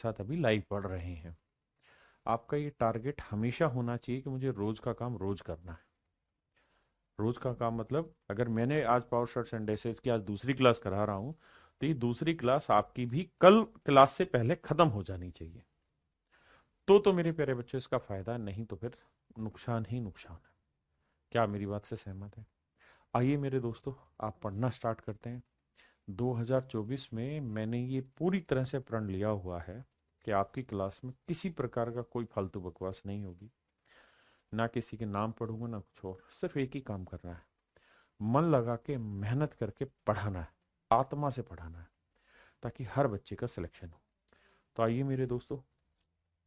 साथ अभी लाइव पढ़ रहे हैं। आपका ये टारगेट हमेशा होना चाहिए कि मुझे रोज का काम रोज करना है। रोज का काम मतलब अगर मैंने आज पावर शॉट्स एंड एसेस की आज दूसरी क्लास करा रहा हूं, तो ये दूसरी क्लास आपकी भी कल क्लास से पहले खत्म हो जानी चाहिए। तो मेरे प्यारे बच्चों इसका फायदा, नहीं तो फिर नुकसान ही नुकसान है। क्या आप मेरी बात से सहमत है? आइए मेरे दोस्तों, आप पढ़ना स्टार्ट करते हैं। 2024 में मैंने ये पूरी तरह से प्रण लिया हुआ है कि आपकी क्लास में किसी प्रकार का कोई फालतू बकवास नहीं होगी। ना किसी के नाम पढ़ूंगा ना कुछ और, सिर्फ एक ही काम करना है, मन लगा के मेहनत करके पढ़ाना है, आत्मा से पढ़ाना है, ताकि हर बच्चे का सिलेक्शन हो। तो आइए मेरे दोस्तों,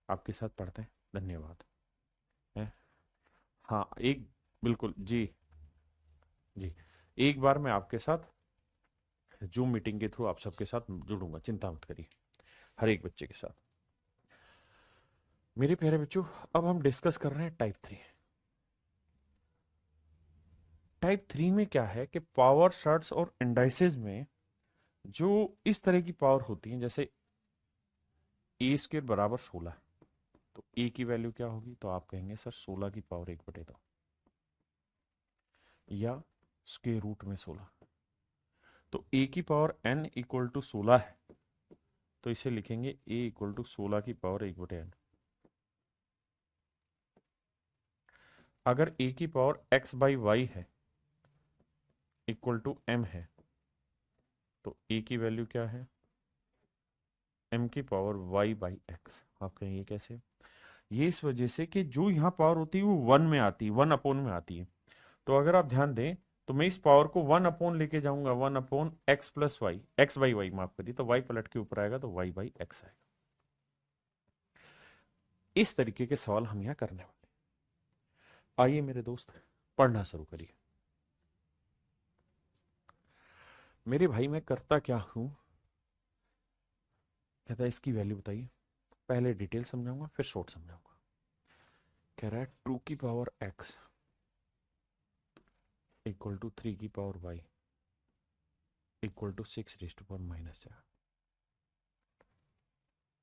आपके साथ पढ़ते हैं। धन्यवाद। हैं? हाँ, एक, बिल्कुल जी। जी, एक बार मैं आपके साथ जूम मीटिंग के थ्रू आप सबके साथ जुड़ूंगा, चिंता मत करिए, हर एक बच्चे के साथ। मेरे प्यारे बच्चों, अब हम डिस्कस कर रहे हैं टाइप 3। टाइप 3 में क्या है कि पावर शर्ट्स और इंडाइसेस में जो इस तरह की पावर होती है, जैसे ए स्क्र बराबर 16, तो ए की वैल्यू क्या होगी? तो आप कहेंगे सर 16 की पावर 1/2, या स्क्वायर रूट में 16। तो ए की पावर n इक्वल टू 16 है, तो इसे लिखेंगे ए इक्वल टू 16 की पावर 1/n। अगर ए की पावर x बाई वाई है इक्वल टू m है, तो ए की वैल्यू क्या है? m की पावर y बाई एक्स। आप कहेंगे ये कैसे? ये इस वजह से कि जो यहाँ पावर होती है वो वन में आती है, वन अपॉन में आती है। तो अगर आप ध्यान दें, तो मैं इस पावर को वन अपॉन लेके जाऊंगा, one upon x plus y, x by y माफ करिए, तो वाई पलट के ऊपर आएगा तो वाई बाई एक्स आएगा। इस तरीके के सवाल हम यहाँ करने वाले। आइए मेरे दोस्त, पढ़ना शुरू करिए। मेरे भाई मैं करता क्या हूं, कहता है इसकी वैल्यू बताइए। पहले डिटेल समझाऊंगा फिर शॉर्ट समझाऊंगा। कह रहा है 2 की पावर एक्स इक्वल टू 3 की power y equal to 6 raise to power -4।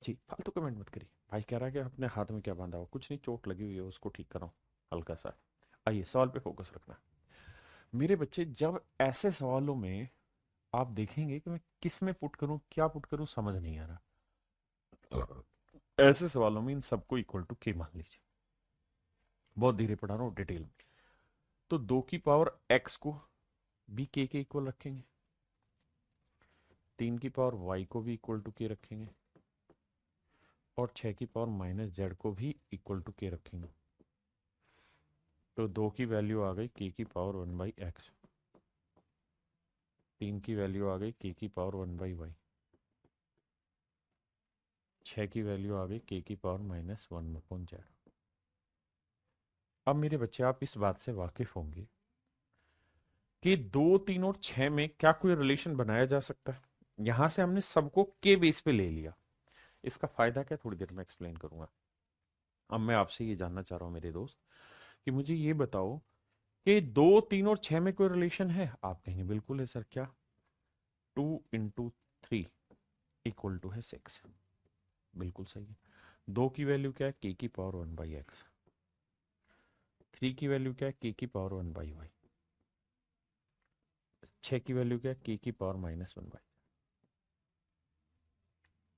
जी, फालतू कमेंट मत करिए। भाई कह रहा है कि अपने हाथ में क्या बांधा हुआ? कुछ नहीं, चोट लगी हुई है, उसको ठीक कराओ हल्का सा। आइए सवाल पे फोकस रखना। मेरे बच्चे, जब ऐसे सवालों में आप देखेंगे कि मैं किस में पुट करूं, क्या पुट करूं, समझ नहीं आ रहा, ऐसे सवालों में इन सबको इक्वल टू के मान लीजिए। बहुत धीरे पढ़ा रहा हूं, डिटेल में। तो 2 की पावर एक्स को भी के इक्वल रखेंगे, 3 की पावर वाई को भी इक्वल टू के रखेंगे, और 6 की पावर माइनस जेड को भी इक्वल टू के रखेंगे। तो 2 की वैल्यू आ गई के की पावर 1/x, 3 की वैल्यू आ गई के की पावर 1/y, 6 की वैल्यू आ गई के की पावर -1/z। अब मेरे बच्चे, आप इस बात से वाकिफ होंगे कि 2, 3 और 6 में क्या कोई रिलेशन बनाया जा सकता है? यहां से हमने सबको के बेस पे ले लिया। इसका फायदा क्या, थोड़ी देर में एक्सप्लेन करूंगा। अब मैं आपसे ये जानना चाह रहा हूं मेरे दोस्त, कि मुझे ये बताओ कि 2, 3 और 6 में कोई रिलेशन है? आप कहेंगे बिल्कुल है सर, क्या? 2 × 3 इक्वल टू है 6। बिल्कुल सही है। 2 की वैल्यू क्या है? के की पावर 1/x। 3 की वैल्यू क्या है? के की पावर 1/y। 6 की वैल्यू क्या है? के की पावर -1/।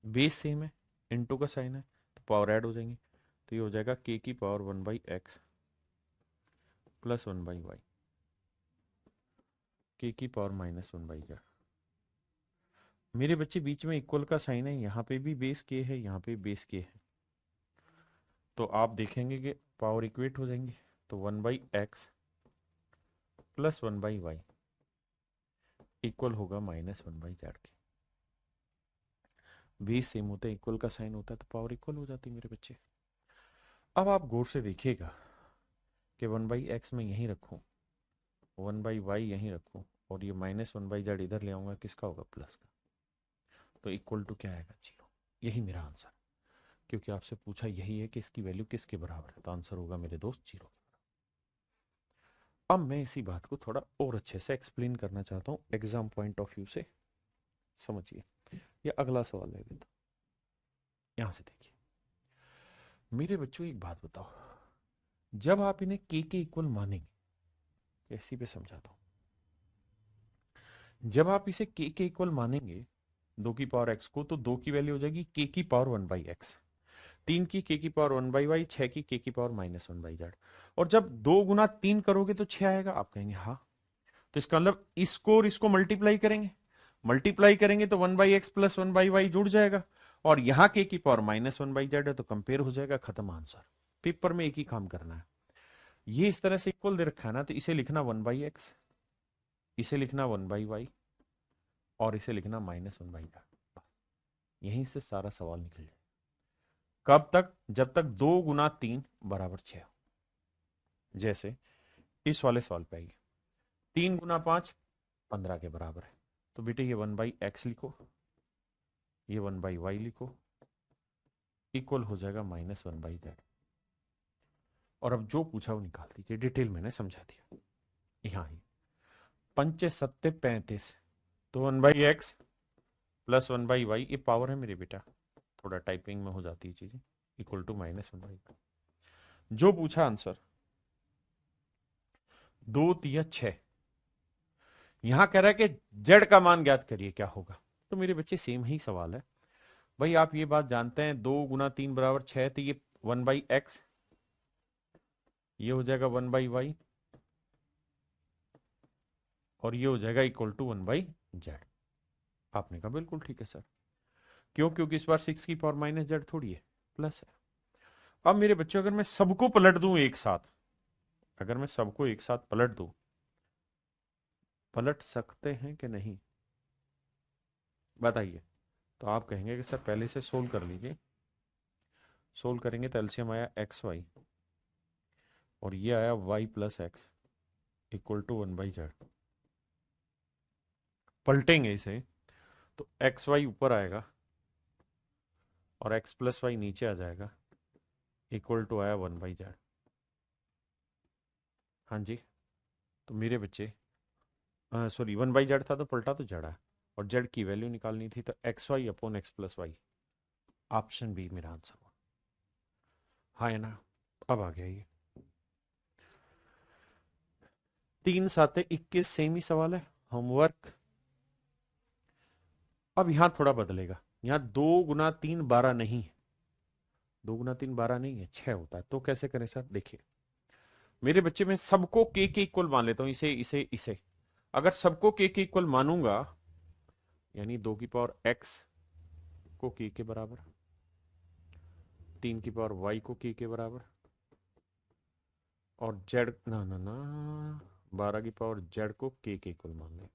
बेस सेम है, इनटू का साइन है, तो पावर ऐड हो जाएंगे। तो ये हो जाएगा के की पावर 1/x प्लस 1/y, के की पावर -1/z। मेरे बच्चे, बीच में इक्वल का साइन है, यहाँ पे भी बेस के है, यहाँ पे बेस के है, तो आप देखेंगे कि पावर इक्वेट हो जाएंगे। तो 1/x प्लस 1/y इक्वल होगा -1/z के। बेस सेम होता है, इक्वल का साइन होता है, तो पावर इक्वल हो जाती है मेरे बच्चे। अब आप गौर से देखिएगा कि 1/x में यहीं रखूं, 1/y यहीं रखूं, और ये -1/z इधर ले आऊंगा, किसका होगा? प्लस का। तो इक्वल टू क्या आएगा? 0। यही मेरा आंसर, क्योंकि आपसे पूछा यही है कि इसकी वैल्यू किसके बराबर है, तो आंसर होगा मेरे दोस्त 0। अब मैं इसी बात को थोड़ा और अच्छे से एक्सप्लेन करना चाहता हूँ एग्जाम पॉइंट ऑफ व्यू से। समझिए, ये अगला सवाल ले लेता हूं। यहां से देखिए मेरे बच्चों, एक बात बताओ, जब आप इन्हें के इक्वल मानेंगे, ऐसी पे समझाता हूं, जब आप इसे के इक्वल मानेंगे 2 की पावर x को, तो 2 की वैल्यू हो जाएगी k की पावर 1/x, 3 की k की पावर 1/y, 6 की k की पावर -1/z। और जब 2 गुना 3 करोगे तो 6 आएगा, आप कहेंगे हाँ। तो इसका मतलब इसको और इसको मल्टीप्लाई करेंगे, मल्टीप्लाई करेंगे तो 1/x प्लस 1/y जुड़ जाएगा, और यहां k की पावर -1/z है तो कंपेयर हो जाएगा, खत्म आंसर। पेपर में एक ही काम करना है, ये इस तरह से इक्वल दे रखा है ना, तो इसे लिखना 1/x, इसे लिखना 1/y, और इसे लिखना -1/z। यहीं से सारा सवाल निकल जाए। कब तक? जब तक 2 गुना 3 = 6। जैसे इस वाले सवाल पे आइए, 3 गुना 5 15 के बराबर है, तो बेटे ये 1/x लिखो, ये 1/y लिखो, इक्वल हो जाएगा -1/z। और अब जो पूछा वो निकाल दीजिए, डिटेल मैंने समझा दिया। यहाँ ही 5 × 7 = 35, तो 1/x प्लस 1/y, ये पावर है मेरे बेटा, थोड़ा टाइपिंग में हो जाती है चीजें, इक्वल टू -1/y। जो पूछा आंसर 2×3 = 6। यहां कह रहा है कि जेड का मान ज्ञात करिए, क्या होगा? तो मेरे बच्चे सेम ही सवाल है भाई, आप ये बात जानते हैं 2 × 3 = 6, तो ये 1/x, ये हो जाएगा 1/y, और ये हो जाएगा इक्वल टू 1/z। आपने कहा बिल्कुल ठीक है सर। क्यों? क्योंकि इस बार 6 की पावर -z थोड़ी है, प्लस है। अब मेरे बच्चों, अगर मैं सबको पलट दूं एक साथ, अगर मैं सबको एक साथ पलट दूं, पलट सकते हैं कि नहीं बताइए? तो आप कहेंगे कि सर पहले से सोल्व कर लीजिए। सोल्व करेंगे तो एलसीएम आया XY, और ये आया y + x equal to 1/z। पलटेंगे इसे तो XY ऊपर आएगा और x + y नीचे आ जाएगा, इक्वल टू आया 1/z। हाँ जी, तो मेरे बच्चे, सॉरी 1/z था तो पलटा तो जड़ा है, और z की वैल्यू निकालनी थी, तो XY/x + y, ऑप्शन बी मेरा आंसर हुआ। हाँ है ना? अब आ गया ये 3×7 = 21, सेम ही सवाल है, होमवर्क। अब यहां थोड़ा बदलेगा, यहां 2 × 3 = 12 नहीं है, 2 × 3 = 12 नहीं है, 6 होता है। तो कैसे करें सर? देखिए मेरे बच्चे, में सबको के इक्वल मान लेता हूं, इसे अगर सबको के इक्वल मानूंगा, यानी 2 की पावर x को के बराबर, 3 की पावर y को के बराबर, और z, ना ना ना, 12 की पावर z को के इक्वल मान ले,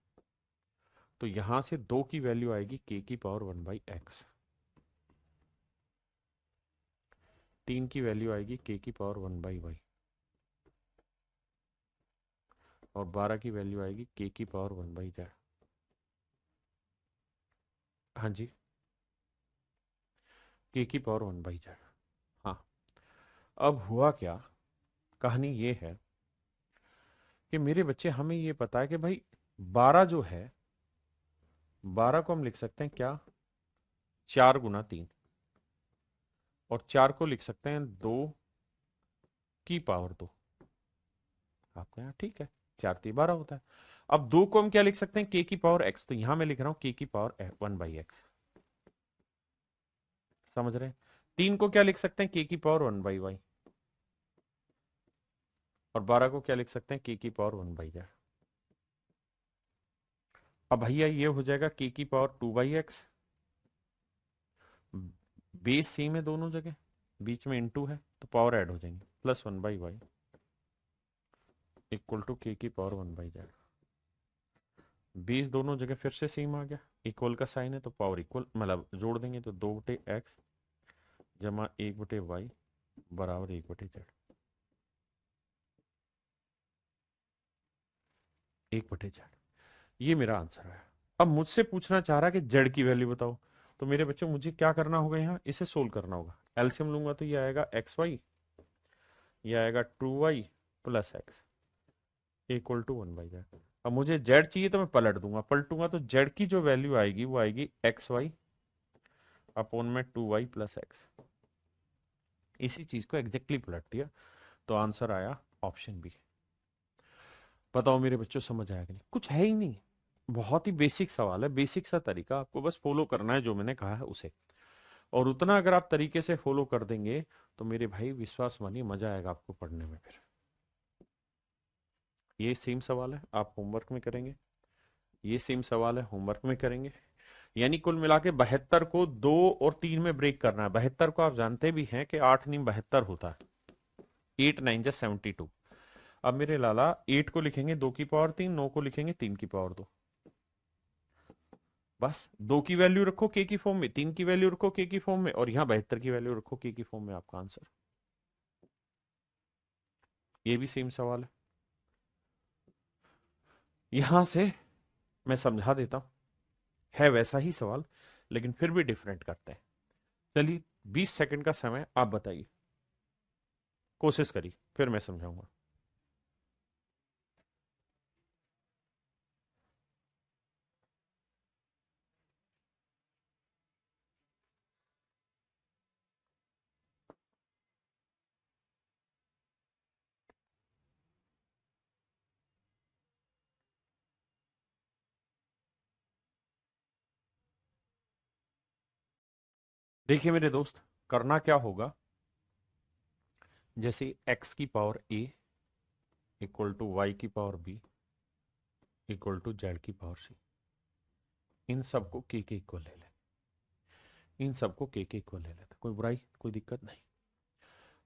तो यहां से 2 की वैल्यू आएगी k की पावर 1/x, 3 की वैल्यू आएगी k की पावर 1/y, और 12 की वैल्यू आएगी k की पावर 1/z। हाँ जी, k की पावर 1/z। हाँ, अब हुआ क्या, कहानी ये है कि मेरे बच्चे, हमें ये पता है कि भाई 12 जो है, 12 को हम लिख सकते हैं क्या, 4 × 3, और 4 को लिख सकते हैं 2 की पावर 2। आपके यहाँ ठीक है, 4×3 = 12 होता है। अब 2 को हम क्या लिख सकते हैं, k की पावर x, तो यहां मैं लिख रहा हूं k की पावर 1/x, समझ रहे हैं? 3 को क्या लिख सकते हैं, k की पावर 1/y, और 12 को क्या लिख सकते हैं, k की पावर 1/z। अब भैया ये हो जाएगा k की पावर 2/x, बेस सेम है दोनों जगह, बीच में इनटू है तो पावर ऐड हो जाएंगे, plus 1/y equal to k की पावर 1/z। बेस दोनों जगह फिर से सेम आ गया, इक्वल का साइन है तो पावर इक्वल, मतलब जोड़ देंगे तो 2/x जमा 1/y बराबर 1/z, 1/z। ये मेरा आंसर है। अब मुझसे पूछना चाह रहा है कि जेड की वैल्यू बताओ, तो मेरे बच्चों मुझे क्या करना होगा, यहाँ इसे सोल्व करना होगा। एलसीएम लूंगा तो ये आएगा XY, ये आएगा 2y + x equal to 1/z। अब मुझे जेड चाहिए तो मैं पलट दूंगा, पलटूंगा तो जेड की जो वैल्यू आएगी वो आएगी XY अपॉन में 2y प्लस एक्स, इसी चीज को एग्जैक्टली पलट दिया तो आंसर आया ऑप्शन बी। बताओ मेरे बच्चों समझ आया कि नहीं? कुछ है ही नहीं, बहुत ही बेसिक सवाल है, बेसिक सा तरीका, आपको बस फॉलो करना है जो मैंने कहा है उसे, और उतना अगर आप तरीके से फॉलो कर देंगे तो मेरे भाई विश्वास मानिए मजा आएगा आपको पढ़ने में। फिर ये सेम सवाल है, आप होमवर्क में करेंगे, ये सेम सवाल है होमवर्क में करेंगे। यानी कुल मिला के 72 को 2 और 3 में ब्रेक करना है। 72 को आप जानते भी हैं कि 8 नीम 72 होता है, 8 9 जा 72। अब मेरे लाला 8 को लिखेंगे 2 की पावर 3, 9 को लिखेंगे 3 की पावर 2। बस 2 की वैल्यू रखो के की फॉर्म में, 3 की वैल्यू रखो के की फॉर्म में, और यहां 72 की वैल्यू रखो के की फॉर्म में, आपका आंसर। ये भी सेम सवाल है, यहां से मैं समझा देता हूं, है वैसा ही सवाल लेकिन फिर भी डिफरेंट करते हैं। चलिए 20 सेकंड का समय, आप बताइए, कोशिश करिए, फिर मैं समझाऊंगा। देखिए मेरे दोस्त, करना क्या होगा, जैसे x की power a equal to Y की power b equal to Z की पावर c, इन सबको के इक्वल ले लें, इन सबको के इक्वल ले लेते, कोई बुराई कोई दिक्कत नहीं।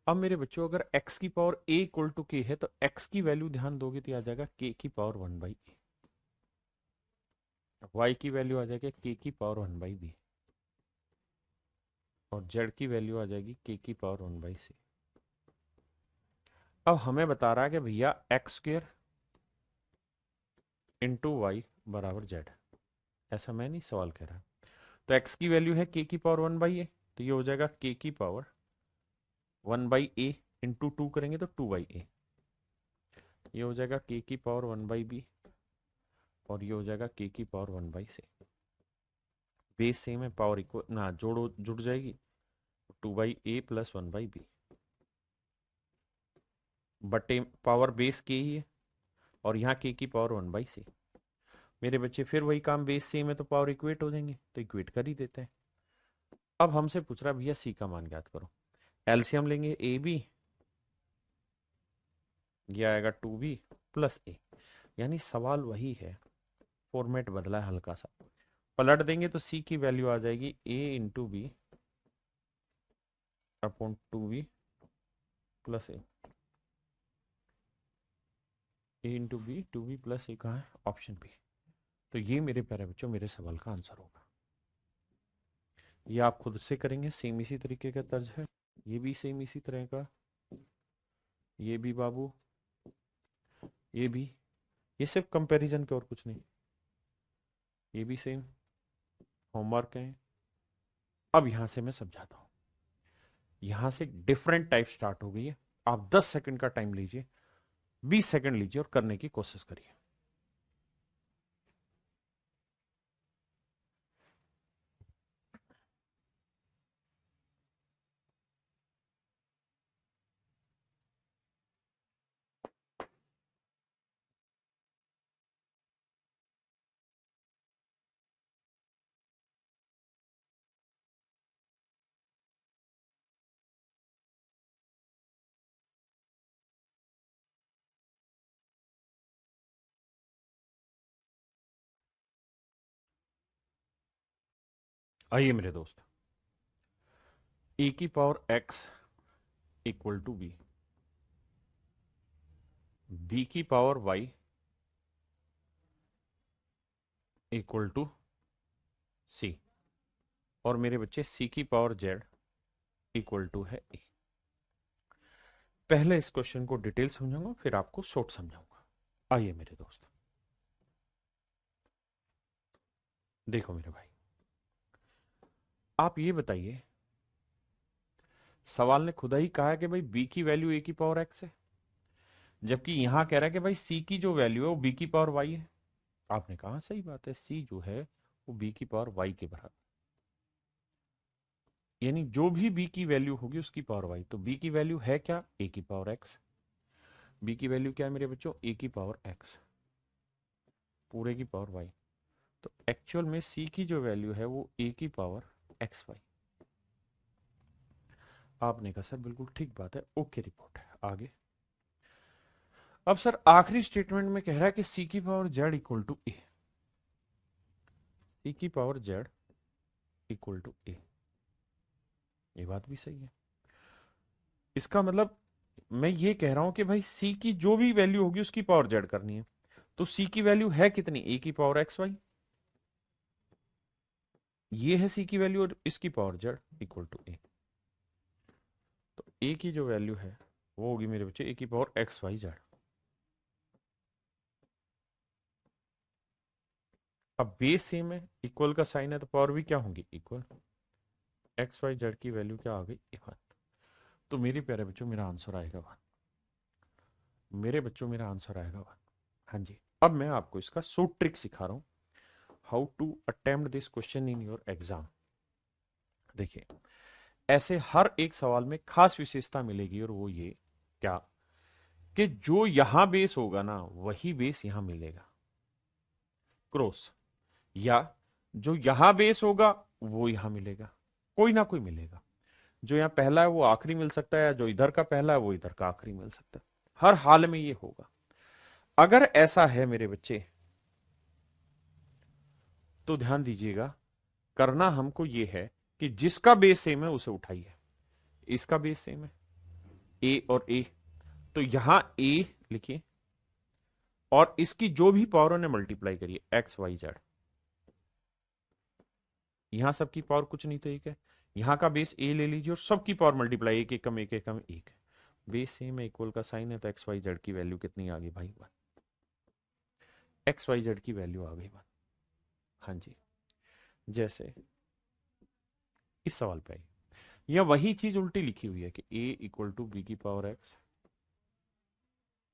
अब मेरे बच्चों अगर x की पावर a इक्वल टू के है तो x की वैल्यू ध्यान दोगे तो आ जाएगा k की पावर 1/a, y की वैल्यू आ जाएगी k की पावर 1/b, और z की वैल्यू आ जाएगी k की पावर 1/c। अब हमें बता रहा है कि भैया एक्स स्क्र इंटू वाई बराबर जेड, ऐसा मैं नहीं सवाल कह रहा। तो x की वैल्यू है k की पावर 1/a, तो ये हो जाएगा k की पावर 1/a इंटू 2 करेंगे तो 2/a, ये हो जाएगा k की पावर 1/b, और ये हो जाएगा k की पावर 1/c। बेस सेम है, पावर इक्वल ना जोड़ो जुड़ जाएगी, 2/a प्लस 1/b, बटे पावर बेस के ही है, और यहाँ k की पावर 1/c। मेरे बच्चे फिर वही काम, बेस सेम है तो पावर इक्वेट हो जाएंगे, तो इक्वेट कर ही देते हैं। अब हमसे पूछ रहा भैया c का मान ज्ञात करो, एलसीएम लेंगे ए बी, ये आएगा 2b प्लस a, यानी सवाल वही है, फॉर्मेट बदला है हल्का सा, पलट देंगे तो c की वैल्यू आ जाएगी a into B upon 2b plus A into B, 2b plus A कहाँ है, ऑप्शन बी। तो ये मेरे प्यारे बच्चों मेरे सवाल का आंसर होगा। ये आप खुद से करेंगे, सेम इसी तरीके का तर्ज है, ये भी सेम इसी तरह का, ये भी बाबू, ये भी, ये सिर्फ कंपैरिजन के और कुछ नहीं, ये भी सेम होमवर्क है। अब यहां से मैं समझाता हूं, यहां से डिफरेंट टाइप स्टार्ट हो गई है। आप 10 सेकंड का टाइम लीजिए, 20 सेकंड लीजिए और करने की कोशिश करिए। आइए मेरे दोस्त, ए की power x equal to b, b की power y equal to c, और मेरे बच्चे सी की पावर जेड इक्वल टू है ए। पहले इस क्वेश्चन को डिटेल समझाऊंगा, फिर आपको शॉर्ट समझाऊंगा। आइए मेरे दोस्त, देखो मेरे भाई, आप ये बताइए, सवाल ने खुदा ही कहा है कि भाई बी की वैल्यू ए की पावर एक्स है, जबकि यहां कह रहा है कि भाई सी की जो वैल्यू है वो बी की पावर वाई है। आपने कहा सही बात है, सी जो है वो बी की पावर वाई के बराबर, यानी जो भी b की वैल्यू होगी उसकी पावर y। तो b की वैल्यू है क्या, a की पावर x। b की वैल्यू क्या है मेरे बच्चों, a की पावर x पूरे की पावर y। तो एक्चुअल में c की जो वैल्यू है वो a की पावर एक्स वाई। आपने कहा सर बिल्कुल ठीक बात है, ओके रिपोर्ट है। आगे अब सर आखिरी स्टेटमेंट में कह रहा है कि c की power z equal to a. c की power z equal to a, ये बात भी सही है। इसका मतलब मैं ये कह रहा हूं कि भाई c की जो भी वैल्यू होगी उसकी पावर z करनी है। तो c की वैल्यू है कितनी, a की पावर एक्स वाई। ये है c की वैल्यू और इसकी पावर z इक्वल टू ए। तो a की जो वैल्यू है वो होगी मेरे बच्चे a की पावर एक्स वाई जेड। अब बेस सेम है, इक्वल का साइन है, तो पावर भी क्या होंगी इक्वल। एक्स वाई जेड की वैल्यू क्या आ गई, वन। तो मेरे प्यारे बच्चों मेरा आंसर आएगा वन। मेरे बच्चों मेरा आंसर आएगा वन। हाँ जी। अब मैं आपको इसका शॉर्ट ट्रिक सिखा रहा हूं, how to attempt this question in your exam. देखिए, ऐसे हर एक सवाल में खास विशेषता मिलेगी, और वो ये क्या, कि जो यहां बेस होगा ना वही बेस यहां मिलेगा, क्रॉस। या जो यहां बेस होगा वो यहां मिलेगा, कोई ना कोई मिलेगा। जो यहां पहला है वो आखिरी मिल सकता है, या जो इधर का पहला है वो इधर का आखिरी मिल सकता है। हर हाल में ये होगा। अगर ऐसा है मेरे बच्चे तो ध्यान दीजिएगा, करना हमको ये है कि जिसका बेस सेम है उसे उठाइए। इसका बेस सेम है ए और ए, तो यहां ए लिखिए, और इसकी जो भी पावर ने मल्टीप्लाई करिए एक्स वाई जेड। यहां सबकी पावर कुछ नहीं तो एक है, यहां का बेस ए ले लीजिए और सबकी पावर मल्टीप्लाई, एक एकम एक एकम एक। बेस सेम है, इक्वल का साइन है, तो एक्स वाई जेड की वैल्यू कितनी आ गई भाई, वन। एक्स वाई जेड की वैल्यू आ गई वन। हाँ जी। जैसे इस सवाल पे आई, यह वही चीज उल्टी लिखी हुई है कि a इक्वल टू बी की power X,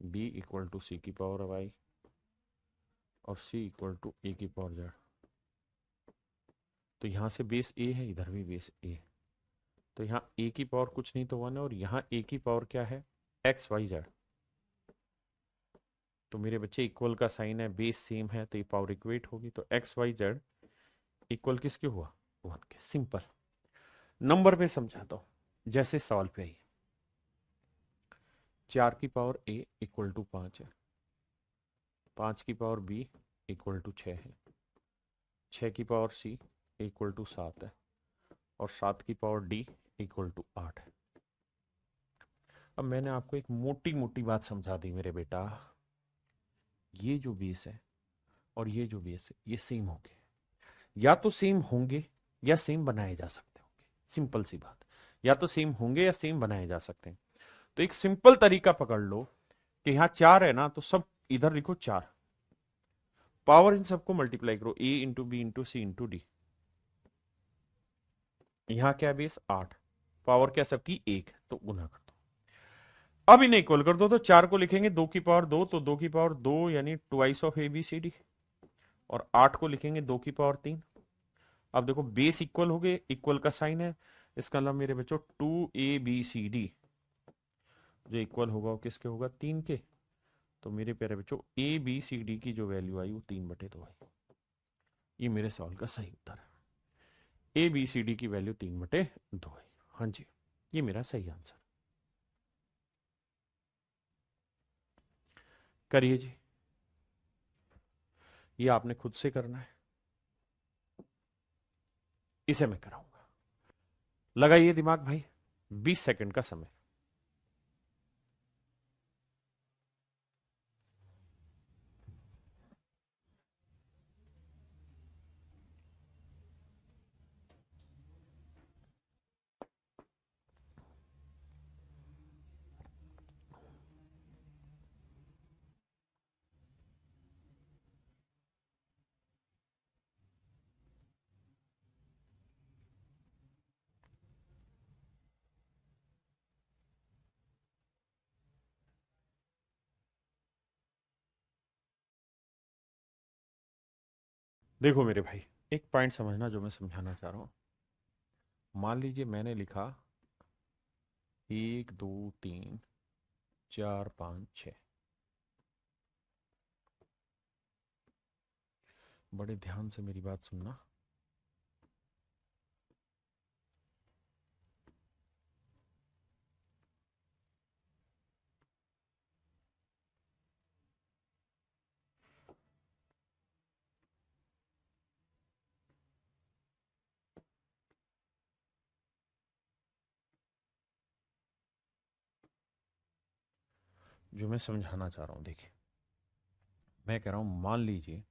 b equal to C की पावर वाई, और c इक्वल टू ए की पावर जेड। तो यहां से बेस a है, इधर भी बेस a। तो यहाँ a की पावर कुछ नहीं तो वन है, और यहाँ a की पावर क्या है, एक्स वाई जेड। तो मेरे बच्चे इक्वल का साइन है, बेस सेम है, तो ये पावर इक्वेट होगी। तो एक्स वाई जेड इक्वल किसके हुआ, वन के। सिंपल। नंबर पे समझाता हूं, जैसे सवाल पे आई, 4 की पावर a इक्वल टू 5 है, 5 की पावर b इक्वल टू 6 है, 6 की पावर c इक्वल टू 7 है, और 7 की पावर d इक्वल टू 8 है। अब मैंने आपको एक मोटी मोटी बात समझा दी मेरे बेटा, ये जो बेस है और ये जो बेस है ये सेम होंगे, या तो सेम होंगे या सेम बनाए जा सकते होंगे। सिंपल सी बात, या तो सेम होंगे या सेम बनाए जा सकते हैं। तो एक सिंपल तरीका पकड़ लो कि यहां 4 है ना, तो सब इधर लिखो 4, पावर इन सबको मल्टीप्लाई करो, a into b into c into d. यहां क्या बेस 8, पावर क्या सबकी 1, तो गुना कर दो। अब इन्हें इक्वल कर दो, तो 4 को लिखेंगे 2 की पावर 2, तो 2 की पावर 2 यानी twice of a b c d. और 8 को लिखेंगे 2 की पावर 3। अब देखो बेस इक्वल हो गए, इक्वल का साइन है, इसका मतलब मेरे बच्चों 2 ABCD जो इक्वल होगा वो किसके होगा, 3 के। तो मेरे प्यारे बच्चों ABCD की जो वैल्यू आई वो 3/2 आई। ये मेरे सवाल का सही उत्तर है, ABCD की वैल्यू 3/2 आई। हाँ जी, ये मेरा सही आंसर। करिए जी, ये आपने खुद से करना है, इसे मैं कराऊंगा। लगाइए दिमाग भाई, 20 सेकंड का समय। देखो मेरे भाई, एक पॉइंट समझना जो मैं समझाना चाह रहा हूं। मान लीजिए मैंने लिखा 1 2 3 4 5 6। बड़े ध्यान से मेरी बात सुनना। जो मैं समझाना चाह रहा हूं, देखिए मैं कह रहा हूं मान लीजिए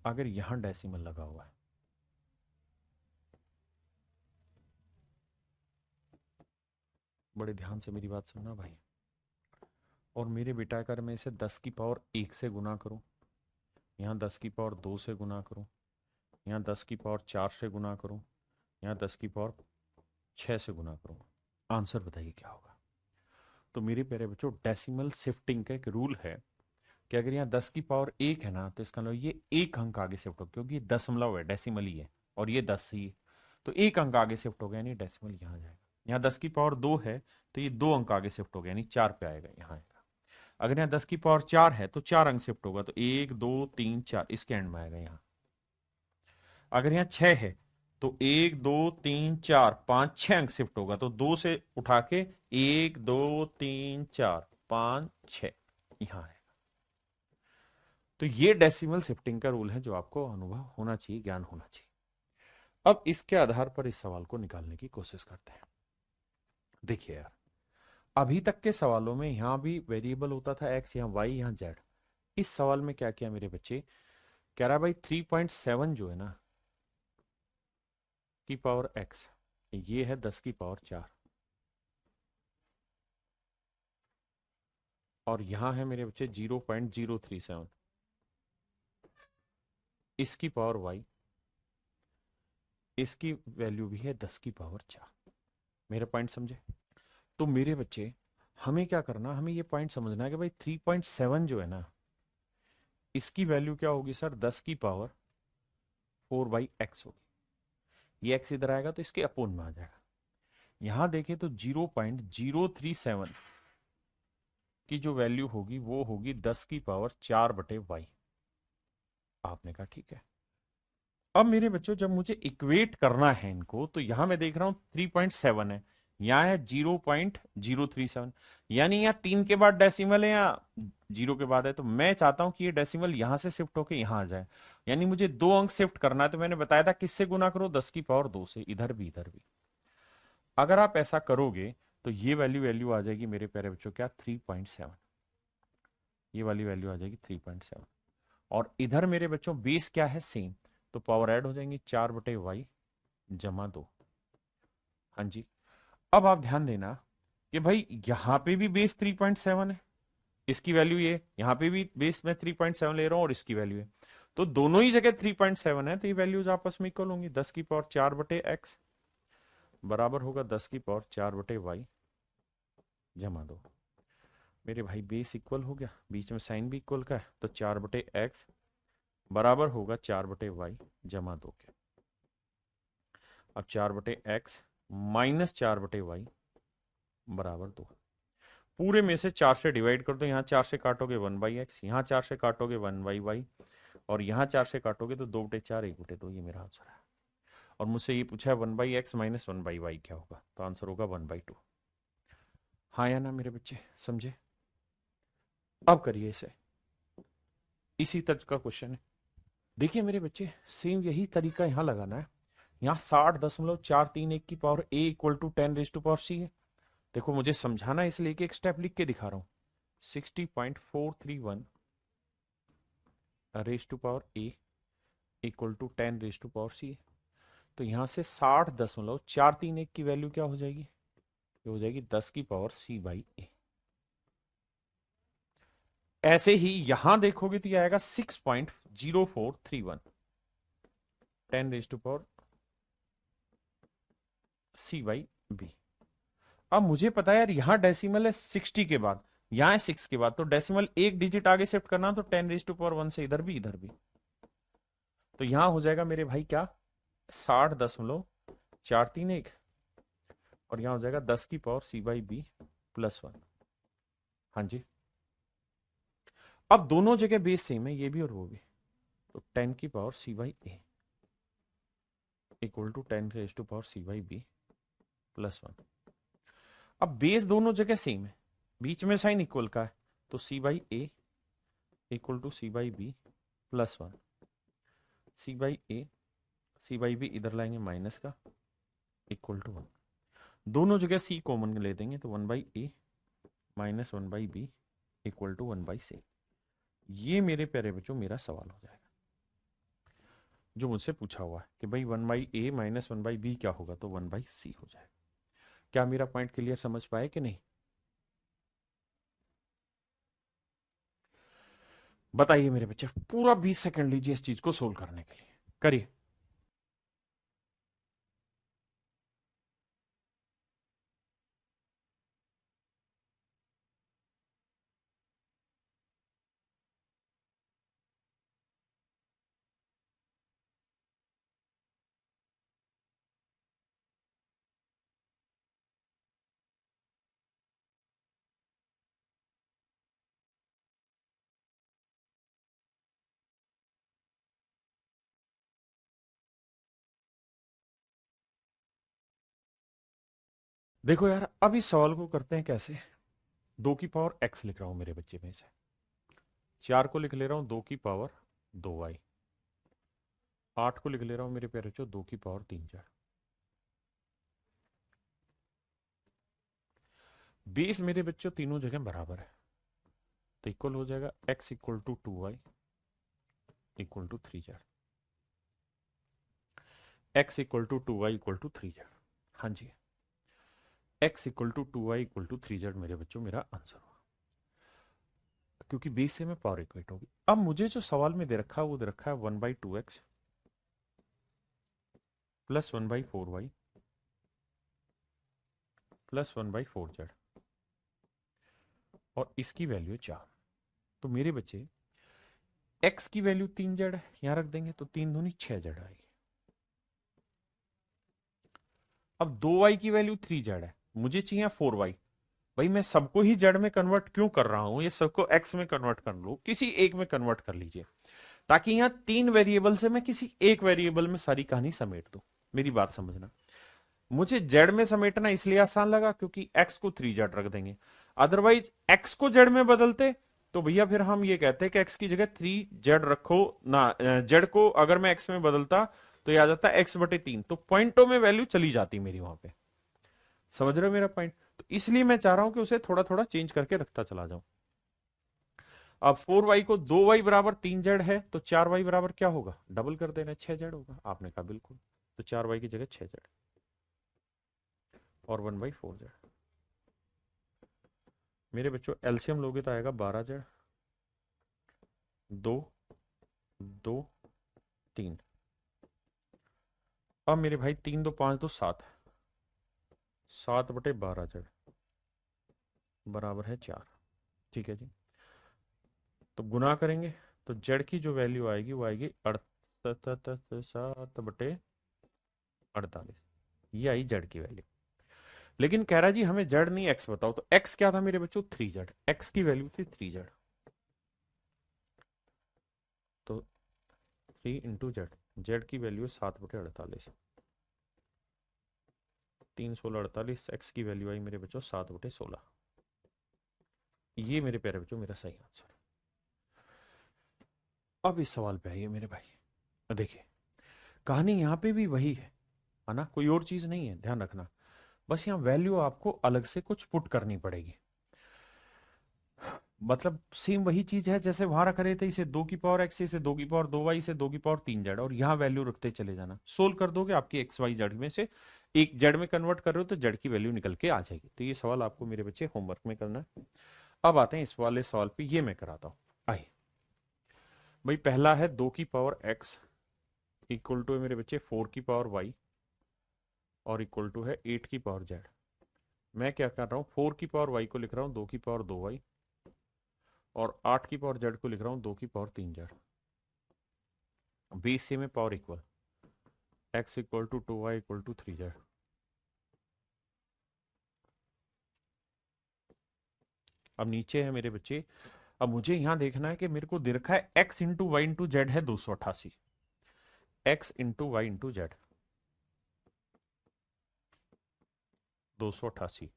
अगर यहां डेसिमल लगा हुआ है, बड़े ध्यान से मेरी बात सुनना भाई, और मेरे बेटा अगर मैं इसे 10 की पावर 1 से गुना करूं, यहाँ 10 की पावर 2 से गुना करूं, यहाँ 10 की पावर 4 से गुना करूं, यहाँ 10 की पावर 6 से गुना करूं, आंसर बताइए क्या होगा। तो मेरे प्यारे बच्चों, डेसिमल शिफ्टिंग का एक रूल है कि अगर यहाँ 10 की पावर 1 है ना, तो इसका मतलब ये एक अंक आगे शिफ्ट हो, क्योंकि ये दशमलव है, डेसिमल ही है, और ये 10 ही है, तो एक अंक आगे शिफ्ट हो गया, यानी डेसिमल यहाँ जाएगा। यहाँ 10 की पावर 2 है, तो ये 2 अंक आगे शिफ्ट हो गया, यानी 4 पे आएगा, यहाँ आएगा। अगर यहाँ 10 की पावर 4 है तो 4 अंक शिफ्ट होगा, तो 1 2 3 4 इसके एंड में आएगा यहाँ। अगर यहाँ 6 है तो 1 2 3 4 5 6 अंक शिफ्ट होगा, तो 2 से उठा के 1 2 3 4 5 6 यहाँ है। तो ये डेसिमल शिफ्टिंग का रूल है जो आपको अनुभव होना चाहिए, ज्ञान होना चाहिए। अब इसके आधार पर इस सवाल को निकालने की कोशिश करते हैं। देखिए यार, अभी तक के सवालों में यहां भी वेरिएबल होता था एक्स, यहाँ वाई, यहाँ जेड। इस सवाल में क्या किया मेरे बच्चे, कह रहा भाई 3.7 जो है ना की पावर एक्स, ये है 10 की पावर 4, और यहां है मेरे बच्चे 0.037 इसकी पावर वाई, इसकी वैल्यू भी है 10 की पावर 4। मेरे पॉइंट समझे? तो मेरे बच्चे, हमें क्या करना, हमें ये पॉइंट समझना है कि भाई 3.7 जो है ना, इसकी वैल्यू क्या होगी सर, 10 की पावर 4/x होगी। ये एक्स इधर आएगा तो इसके अपोन में आ जाएगा। यहां देखें तो 0.037 की जो वैल्यू होगी वो होगी 10 की पावर 4/y। आपने कहा ठीक है। अब मेरे बच्चों, जब मुझे इक्वेट करना है इनको, तो यहां मैं देख रहा हूं 3.7 है, यहाँ है 0.037, यानी यहाँ 3 के बाद डेसिमल है या 0 के बाद है, तो मैं चाहता हूं कि ये डेसिमल यहां से शिफ्ट होकर यहां आ जाए, यानी मुझे 2 अंक शिफ्ट करना है। तो मैंने बताया था किससे गुना करो, 10 की पावर 2 से, इधर भी इधर भी। अगर आप ऐसा करोगे तो ये वैल्यू वैल्यू आ जाएगी मेरे प्यारे बच्चों, क्या, 3.7। ये वाली वैल्यू आ जाएगी 3.7, और इधर मेरे बच्चों बेस क्या है, सेम, तो पावर ऐड हो जाएंगी, 4/y जमा 2। हाँ जी। अब आप ध्यान देना कि भाई यहां पे भी बेस 3.7 है, इसकी वैल्यू ये, यहां पे भी बेस में 3.7 ले रहा हूं और इसकी वैल्यू है, तो दोनों ही जगह 3.7 है, तो ये वैल्यूज आपस में इक्वल होंगी। 10 की पावर 4/x बराबर होगा 10 की पावर 4/y जमा 2। मेरे भाई बेस इक्वल हो गया, बीच में साइन भी इक्वल का है, तो 4/x बराबर होगा 4/y जमा 2 के। अब 4/x माइनस 4/y बराबर 2। पूरे में से 4 से डिवाइड कर दो, यहाँ 4 से काटोगे 1/x, यहाँ 4 से काटोगे 1/y, और यहाँ 4 से काटोगे तो 2/4 1/2। ये मेरा आंसर है। और मुझसे ये पूछा है 1/x माइनस 1/y क्या होगा, तो आंसर होगा 1/2। हाँ या ना मेरे बच्चे, समझे? अब करिए इसे, इसी तर्ज का क्वेश्चन है। देखिए मेरे बच्चे, सेम यही तरीका यहाँ लगाना है। यहाँ 60.431 की power a equal to 10 raise to power c है। देखो मुझे समझाना है, इसलिए एक स्टेप लिख के दिखा रहा हूं। 60.431 raise to power a equal to 10 raise to power c है। तो यहां से 60.431 की वैल्यू क्या हो जाएगी, ये हो जाएगी 10 की पावर c/a। ऐसे ही यहां देखोगे तो ये आएगा 6.0431 10 रेज टू पावर c/b। अब मुझे पता है यार, यहां डेसिमल है 60 के बाद, यहां है 6 के बाद, तो डेसिमल एक डिजिट आगे शिफ्ट करना, तो 10 रेज टू पावर 1 से इधर भी इधर भी। तो यहां हो जाएगा मेरे भाई क्या, 60.431 4 3 1, और यहाँ हो जाएगा 10 की power c by B plus 1। हाँ जी, अब दोनों जगह बेस सेम है, ये भी और वो भी, तो 10 की power c by A equal to 10 raise to power c by B plus 1। अब बेस दोनों जगह सेम है, बीच में साइन इक्वल का है, तो C by A equal to C by B plus 1। C by A C by B इधर लाएंगे माइनस का, इक्वल टू 1। दोनों जगह सी कॉमन ले देंगे, तो 1 by A minus 1 by B equal to 1 by C. ये मेरे प्यारे बच्चों मेरा सवाल हो जाएगा जो मुझसे पूछा हुआ है कि भाई 1 by A minus 1 by b क्या होगा, तो 1 बाई सी हो जाएगा। क्या मेरा पॉइंट क्लियर समझ पाए कि नहीं? बताइए मेरे बच्चे, पूरा 20 सेकंड लीजिए इस चीज को सोल्व करने के लिए, करिए। देखो यार, अब इस सवाल को करते हैं कैसे। 2 की पावर एक्स लिख रहा हूं मेरे बच्चे में से, 4 को लिख ले रहा हूं 2 की पावर 2y, 8 को लिख ले रहा हूं मेरे प्यारे बच्चों 2 की पावर 3z। बेस मेरे बच्चों तीनों जगह बराबर है, तो इक्वल हो जाएगा x equal to 2y equal to 3z। x equal to 2y equal to 3z। हाँ जी, x equal to 2y equal to 3z मेरे बच्चों मेरा आंसर हुआ, क्योंकि बेस से में पावर इक्वेट होगी। अब मुझे जो सवाल में दे रखा है वो दे रखा है 1/2x plus 1/4y plus 1/4z, और इसकी वैल्यू 4। तो मेरे बच्चे x की वैल्यू 3z है, यहां रख देंगे, तो 3 दूनी 6z आएगी। अब 2y की वैल्यू 3z है, मुझे चाहिए 4y। भाई मैं सबको ही z में कन्वर्ट क्यों कर रहा हूं, ये सबको x में कन्वर्ट कर लो, किसी एक में कन्वर्ट कर लीजिए, ताकि यहां 3 वेरिएबल से मैं किसी एक वेरिएबल में सारी कहानी समेट दूं। मेरी बात समझना, मुझे जेड में समेटना इसलिए आसान लगा क्योंकि एक्स को 3z रख देंगे। अदरवाइज एक्स को जेड में बदलते तो भैया फिर हम ये कहते हैं कि एक्स की जगह 3z रखो ना, जेड को अगर मैं एक्स में बदलता तो ये आ जाता x/3, तो पॉइंटों में वैल्यू चली जाती मेरी वहां पे। समझ रहे हो मेरा पॉइंट? तो इसलिए मैं चाह रहा हूं कि उसे थोड़ा थोड़ा चेंज करके रखता चला जाऊं। अब 4y को 2y बराबर 3z है, तो 4y बराबर क्या होगा, डबल कर देना, 6z होगा। आपने कहा बिल्कुल, तो 4y की जगह 6z और 1/4z। मेरे बच्चों एलसीएम लोगे तो आएगा 12z, 2 2 3। अब मेरे भाई 3 2 5 2 7, 7/12z बराबर है 4। ठीक है जी, तो गुना करेंगे तो जेड की जो वैल्यू आएगी वो आएगी 7/48। ये आई जेड की वैल्यू। लेकिन कह रहा जी हमें जेड नहीं एक्स बताओ, तो एक्स क्या था मेरे बच्चों, 3z। एक्स की वैल्यू थी 3z, तो 3 इंटू जेड, जेड की वैल्यू है 7/48, 3 16 48, एक्स की वैल्यू आई मेरे बच्चों 7/16। ये मेरे प्यारे बच्चों मेरा सही आंसर। अब इस सवाल पे आइए मेरे भाई, देखिए कहानी यहां पे भी वही है ना, कोई और चीज नहीं है, ध्यान रखना। बस यहाँ वैल्यू आपको अलग से कुछ पुट करनी पड़ेगी। मतलब सेम वही चीज है जैसे वहां रख रहे थे, इसे 2 की पावर एक्स, इसे 2 की पावर 2y, इसे 2 की पावर 3z, और यहाँ वैल्यू रखते चले जाना। सोल्व कर दोगे आपकी एक्स वाई जेड में से एक जेड में कन्वर्ट कर रहे हो तो जेड की वैल्यू निकल के आ जाएगी। तो ये सवाल आपको मेरे बच्चे होमवर्क में करना है। अब आते हैं इस वाले सवाल पे, ये मैं कराता हूं। आइए भाई, पहला है 2 की पावर एक्स इक्वल टू है मेरे बच्चे 4 की पावर वाई और इक्वल टू है 8 की पावर जेड। मैं क्या कर रहा हूँ, 4 की पावर वाई को लिख रहा हूँ 2 की पावर 2y, और 8 की पावर जेड को लिख रहा हूँ 2 की पावर 3z। बेस से में power equal, x equal to 2y equal to 3z। अब नीचे है मेरे बच्चे, अब मुझे यहां देखना है कि मेरे को दे रखा है x into y into z है 288, x into y into z 288।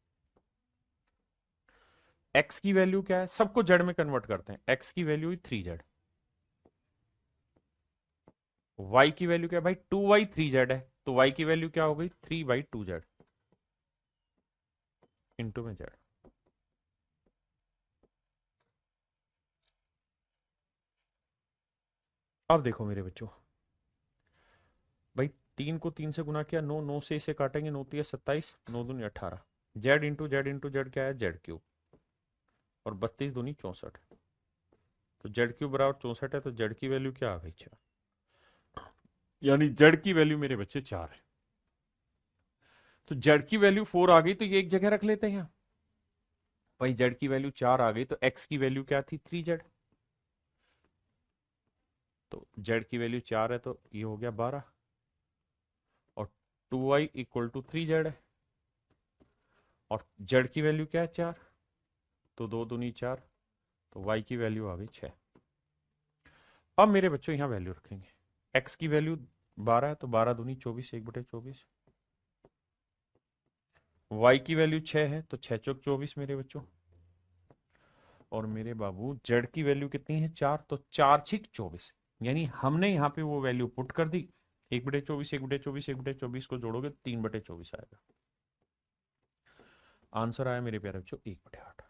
x की वैल्यू क्या है, सबको जेड में कन्वर्ट करते हैं, x की वैल्यू 3z, y की वैल्यू क्या है भाई 2y 3z है, तो y की वैल्यू क्या हो गई 3/2z इंटू में जेड। अब देखो मेरे बच्चों, भाई 3 से गुना किया, 9 से इसे काटेंगे, 9 3 27, 9 दूनी 18, जेड इंटू जेड क्या है जेड क्यूब, और 32 दूनी 64, तो जेड क्यूब बराबर 64 है, तो जेड की वैल्यू क्या आ गई 4, यानी जेड की वैल्यू मेरे बच्चे 4 है। तो जेड की वैल्यू 4 आ गई, तो ये एक जगह रख लेते हैं। भाई जेड की वैल्यू 4 आ गई, तो एक्स की वैल्यू क्या थी 3z, तो जेड की वैल्यू 4 है, तो ये हो गया 12, और 2y इक्वल टू 3z है, और जेड की वैल्यू क्या है 4, तो 2 दूनी 4, तो y की वैल्यू आ गई 6। अब मेरे बच्चों यहां वैल्यू रखेंगे, x की वैल्यू 12 है, तो 12 दूनी 24, 1/24, y की वैल्यू 6 है, तो 6 चौक 24 मेरे बच्चों, और मेरे बाबू जेड की वैल्यू कितनी है 4, तो 4 6 24, यानी हमने यहाँ पे वो वैल्यू पुट कर दी, 1/24, 1/24, 1/24 को जोड़ोगे 3/24 आएगा। आंसर आया मेरे प्यारे बच्चों 1/8।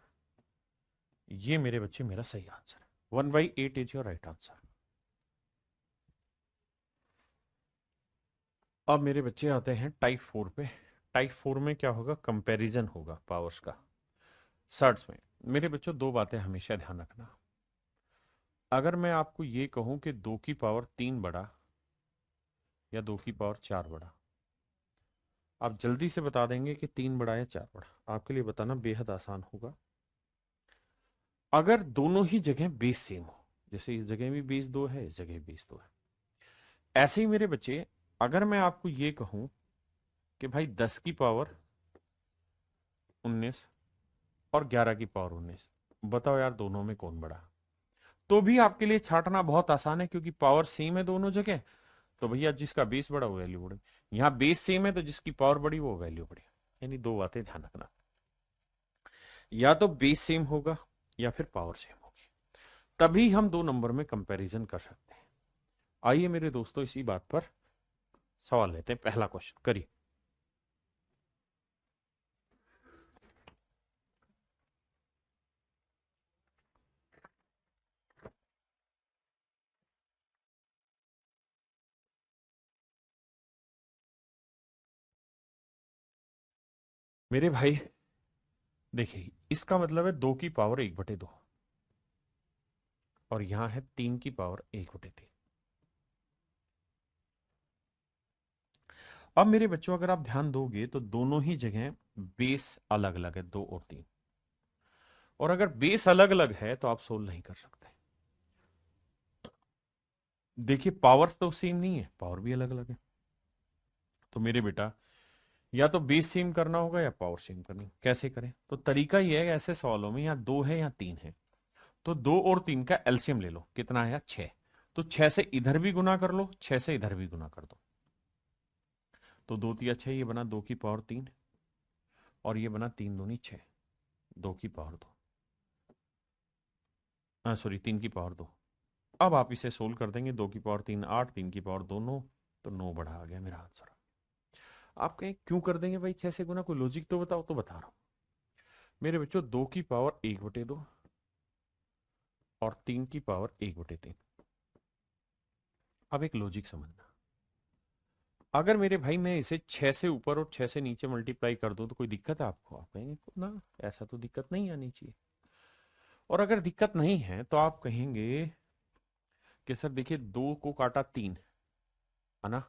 ये मेरे बच्चे मेरा सही आंसर है, 1/8 इज योर राइट आंसर। अब मेरे बच्चे आते हैं टाइप 4 पे। टाइप 4 में क्या होगा, कंपैरिजन होगा पावर्स का। सर्ट्स में मेरे बच्चों दो बातें हमेशा ध्यान रखना, अगर मैं आपको ये कहूं कि 2 की पावर 3 बड़ा या 2 की पावर 4 बड़ा, आप जल्दी से बता देंगे कि 3 बड़ा या 4 बड़ा, आपके लिए बताना बेहद आसान होगा अगर दोनों ही जगह बेस सेम हो, जैसे इस जगह भी बेस 2 है, इस जगह भी बेस 2 है। ऐसे ही मेरे बच्चे, अगर मैं आपको ये कहूं कि भाई 10 की पावर 19 और 11 की पावर 19, बताओ यार दोनों में कौन बड़ा, तो भी आपके लिए छांटना बहुत आसान है, क्योंकि पावर सेम है दोनों जगह, तो भैया जिसका बेस बड़ा वो वैल्यू बड़ी, यहाँ बेस सेम है तो जिसकी पावर बड़ी वो वैल्यू बड़ी। यानी दो बातें ध्यान रखना, या तो बेस सेम होगा या फिर पावर सेम होगी, तभी हम दो नंबर में कंपैरिजन कर सकते हैं। आइए मेरे दोस्तों इसी बात पर सवाल लेते हैं, पहला क्वेश्चन करिए। मेरे भाई देखिए, इसका मतलब है 2 की पावर 1/2, और यहां है 3 की पावर 1/3। अब मेरे बच्चों अगर आप ध्यान दोगे तो दोनों ही जगह बेस अलग अलग है, 2 और 3, और अगर बेस अलग अलग है तो आप सोल्व नहीं कर सकते। देखिए पावर्स तो सेम नहीं है, पावर भी अलग अलग है, तो मेरे बेटा या तो बेस सेम करना होगा या पावर सेम करनी। कैसे करें, तो तरीका ये है, ऐसे सवालों में या 2 है या 3 है, तो 2 और 3 का एलसीएम ले लो, कितना आया 6, तो 6 से इधर भी गुना कर लो, 6 से इधर भी गुना कर दो, तो 2 3 6, ये बना 2 की पावर 3, और ये बना 3 दूनी 6, 2 की पावर 2, सॉरी 3 की पावर 2। अब आप इसे सोल्व कर देंगे, 2 की पावर 3 8, 3 की पावर 2 9, तो 9 बढ़ा आ गया मेरा आंसर। आप कहें क्यों कर देंगे भाई 6 से गुना, कोई लॉजिक तो बताओ, तो बता रहा हूं मेरे बच्चों, 2 की पावर 1/2 और 3 की पावर 1/3। अब एक लॉजिक समझना, अगर मेरे भाई मैं इसे 6 से ऊपर और 6 से नीचे मल्टीप्लाई कर दूं तो कोई दिक्कत है आपको, आप कहेंगे ना ऐसा तो दिक्कत नहीं आनी चाहिए, और अगर दिक्कत नहीं है तो आप कहेंगे कि सर देखिए 2 को काटा 3, है ना,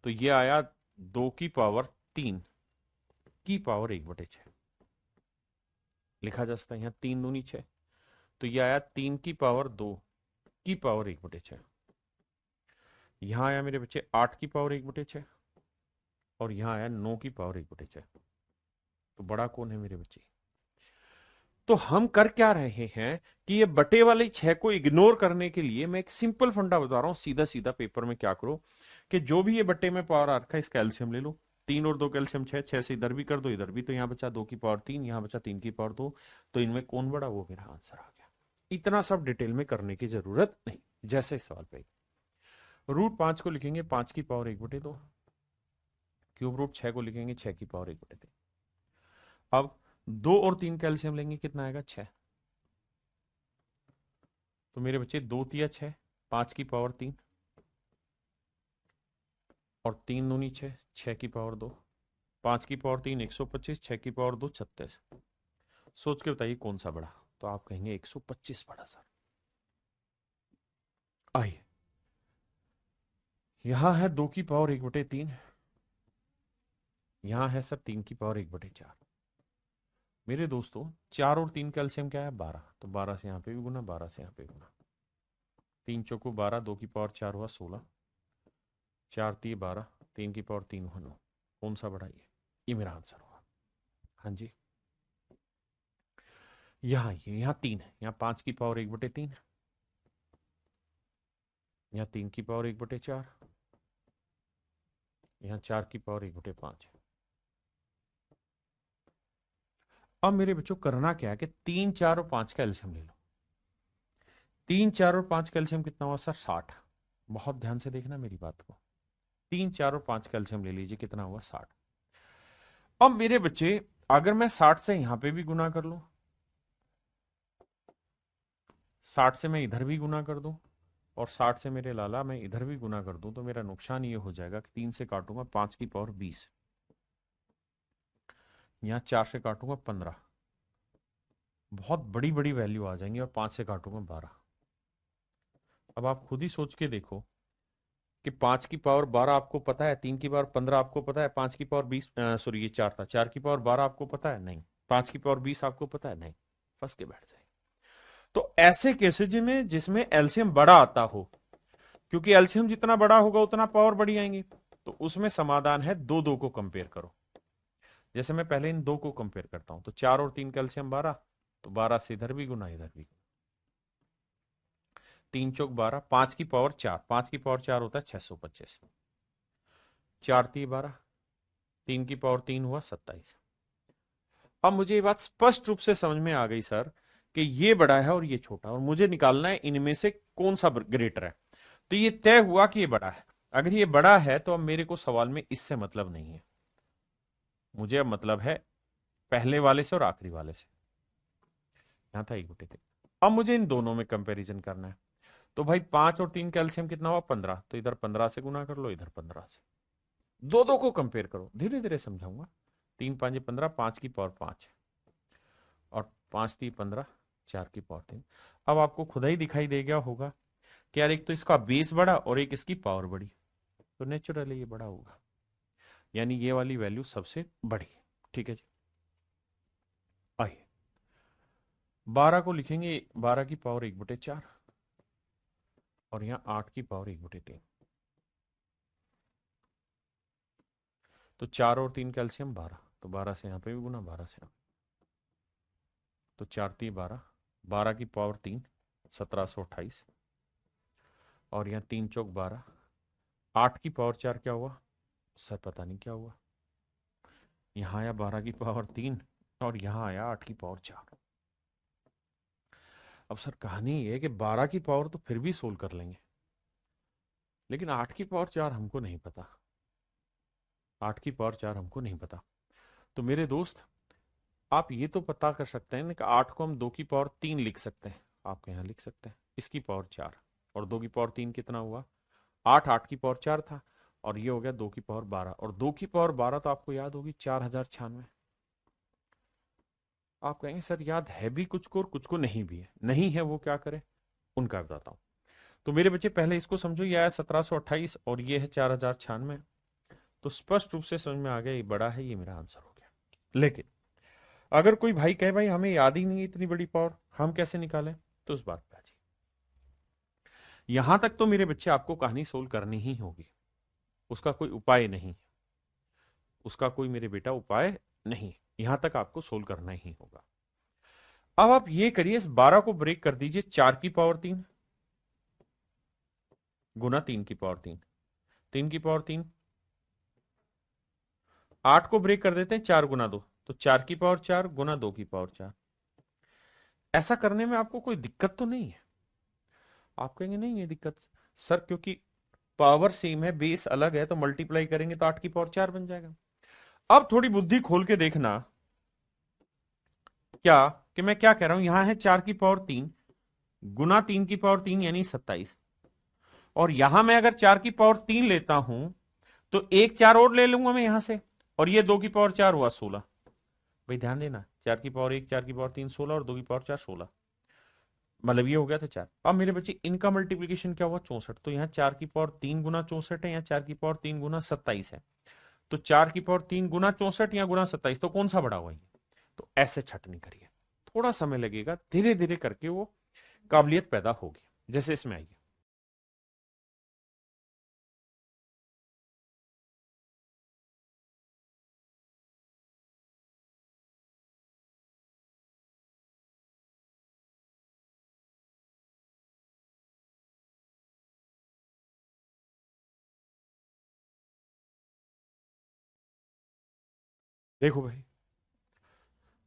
तो ये आया 2 की पावर 3 की पावर 1/6, लिखा जा सकता है यहाँ 3 दूनी 6, तो ये आया 3 की पावर 2 की पावर 1/6, यहां आया मेरे बच्चे 8 की पावर 1/6, और यहाँ आया 9 की पावर 1/6। तो बड़ा कौन है मेरे बच्चे? तो हम कर क्या रहे हैं कि ये बटे वाले 6 को इग्नोर करने के लिए मैं एक सिंपल फंडा बता रहा हूं, सीधा सीधा पेपर में क्या करो कि जो भी ये बटे में पावर आ रखा है इसका एलसीएम ले लो। 3 और 2 कैल्शियम 6, 6 से इधर भी कर दो इधर भी, तो यहाँ बचा 2 की पावर 3, यहाँ बचा 3 की पावर 2। तो इनमें कौन बड़ा, वो मेरा आंसर आ गया। इतना सब डिटेल में करने की जरूरत नहीं, जैसे इस सवाल पे रूट 5 को लिखेंगे 5 की पावर 1/2, क्यूब रूट 6 को लिखेंगे 6 की पावर 1/3। अब 2 और 3 कैल्शियम लेंगे, कितना आएगा 6। तो मेरे बच्चे 2 तिया 6, 5 की पावर 3 और 3 दूनी 6, 6 की पावर 2, 5 की पावर 3 125, 6 की पावर 2 36। सोच के बताइए कौन सा बड़ा? तो आप कहेंगे 125 बड़ा सर। आइए, यहां है 2 की पावर 1/3, यहां है सर 3 की पावर 1/4। मेरे दोस्तों 4 और 3 कैल्शियम क्या है 12, तो 12 से यहां पे भी गुना, 12 से यहां पे गुना, 3 चौको 12, 2 की पावर 4 हुआ 16, 4 3 12, 3 की पावर 3 हुआ 9। कौन सा बड़ा? ये मेरा आंसर हुआ। हाँ जी, यहाँ 3 है, यहाँ 5 की पावर 1/3, यहाँ 3 की पावर 1/4, यहाँ 4 की पावर 1/5। अब मेरे बच्चों करना क्या है कि 3 4 और 5 का एलसीएम ले लो। 3 4 और 5 का एलसीएम कितना हुआ सर 60। बहुत ध्यान से देखना मेरी बात को। 3 4 और 5 का एलसीएम ले लीजिए, कितना हुआ 60। अब मेरे बच्चे अगर मैं 60 से यहां पे भी गुना कर लूं, 60 से मैं इधर भी गुना कर दूं, और 60 से मेरे लाला मैं इधर भी गुना कर दूं, तो मेरा नुकसान ये हो जाएगा कि 3 से काटूंगा 5 की पावर 20, यहां 4 से काटूंगा 15, बहुत बड़ी बड़ी वैल्यू आ जाएंगी, और 5 से काटूंगा 12। अब आप खुद ही सोच के देखो कि 5 की पावर 12 आपको पता है, 3 की पावर 15 आपको पता है, 5 की पावर 20, सॉरी ये 4 था, 4 की पावर 12 आपको पता है नहीं, 5 की पावर 20 आपको पता है नहीं, फंस के बैठ जाए। तो ऐसे केसेज में जिसमें एलसीएम बड़ा आता हो, क्योंकि एलसीएम जितना बड़ा होगा उतना पावर बड़ी आएंगी, तो उसमें समाधान है 2 2 को कंपेयर करो। जैसे मैं पहले इन 2 को कंपेयर करता हूं, तो 4 और 3 कैल्शियम 12, तो 12 से इधर भी गुना इधर भी, 3 चौक 12, 5 की पावर 4, 5 की पावर 4 होता है 625, 4 3 12, 3 की पावर 3 हुआ 27। अब मुझे ये बात स्पष्ट रूप से समझ में आ गई सर कि ये बड़ा है और ये छोटा, और मुझे निकालना है इनमें से कौन सा ग्रेटर है। तो ये तय हुआ कि ये बड़ा है। अगर ये बड़ा है तो अब मेरे को सवाल में इससे मतलब नहीं है, मुझे अब मतलब है पहले वाले से और आखिरी वाले से। यहां था 1/3 थे। अब मुझे इन दोनों में कंपैरिजन करना है। तो भाई 5 और 3 कैल्शियम कितना हुआ 15, तो इधर 15 से गुना कर लो, इधर 15 से, 2 2 को कंपेयर करो, धीरे धीरे समझाऊंगा। 3 5 15, 5 की पावर 5 और 5 3 15, 4 की पावर 3। अब आपको खुदा ही दिखाई दे गया होगा कि यार एक तो इसका बेस बड़ा और एक इसकी पावर बड़ी, तो नेचुरली ये बड़ा होगा, यानी ये वाली वैल्यू सबसे बड़ी है। ठीक है जी, आइए 12 को लिखेंगे 12 की पावर 1/4, और यहां 8 की पावर 1/3। तो 4 और 3 कैल्शियम 12, तो 12 से यहां पे भी गुना, 12 से यहां, तो 4 3 12, 12 की पावर 3 1728, और यहाँ 3 चौक 12, 8 की पावर 4 क्या हुआ सर पता नहीं क्या हुआ, यहाँ आया 12 की पावर 3 और यहाँ आया 8 की पावर 4। अब सर कहानी ये है कि 12 की पावर तो फिर भी सोल्व कर लेंगे, लेकिन 8 की पावर 4 हमको नहीं पता, 8 की पावर 4 हमको नहीं पता। तो मेरे दोस्त आप ये तो पता कर सकते हैं ना कि 8 को हम 2 की पावर 3 लिख सकते हैं, आपके यहाँ लिख सकते हैं, इसकी पावर 4 और 2 की पावर 3 कितना हुआ 8, 8 की पावर 4 था, और ये हो गया 2 की पावर 12, और 2 की पावर 12 तो आपको याद होगी 4096। आप कहेंगे सर याद है भी कुछ को और कुछ को नहीं भी है, नहीं है वो क्या करे, उनका बताता हूं। तो मेरे बच्चे पहले इसको समझो, ये आया 1728 और ये है 4096, तो स्पष्ट रूप से समझ में आ गया ये बड़ा है, ये मेरा आंसर हो गया। लेकिन अगर कोई भाई कहे भाई हमें याद ही नहीं है इतनी बड़ी पावर, हम कैसे निकालें, तो उस बात पे आ जाइए। यहां तक तो मेरे बच्चे आपको कहानी सोल्व करनी ही होगी, उसका कोई उपाय नहीं। उसका कोई मेरे बेटा उपाय नहीं। यहां तक आपको सोल्व करना ही होगा। अब आप ये करिए, इस 12 को ब्रेक कर दीजिए, 4 की पावर 3 गुना 3 की पावर 3, 3 की पावर 3। 8 को ब्रेक कर देते हैं 4 गुना 2, तो 4 की पावर 4 गुना 2 की पावर 4। ऐसा करने में आपको कोई दिक्कत तो नहीं है? आप कहेंगे नहीं है दिक्कत सर, क्योंकि पावर सेम है, बेस अलग है, तो मल्टीप्लाई करेंगे तो 8 की पावर 4 बन जाएगा। अब थोड़ी बुद्धि खोल के देखना क्या, कि मैं क्या कह रहा हूं, यहां है 4 की पावर 3 गुना 3 की पावर 3 यानी 27, और यहां मैं अगर 4 की पावर 3 लेता हूं तो एक 4 और ले लूंगा मैं यहां से, और ये 2 की पावर 4 हुआ 16। भाई ध्यान देना, 4 की पावर 1, 4 की पावर 3 16, और 2 की पावर 4 16, मतलब ये हो गया था 4। अब मेरे बच्चे इनका मल्टीप्लीकेशन क्या हुआ 64, तो यहाँ 4 की पावर 3 गुना 64 है, यहाँ 4 की पावर 3 गुना 27 है। तो 4 की पावर 3 गुना 64 या गुना 27, तो कौन सा बड़ा हुआ ये? तो ऐसे छटनी करिए, थोड़ा समय लगेगा, धीरे धीरे करके वो काबिलियत पैदा होगी। जैसे इसमें आइए, देखो भाई,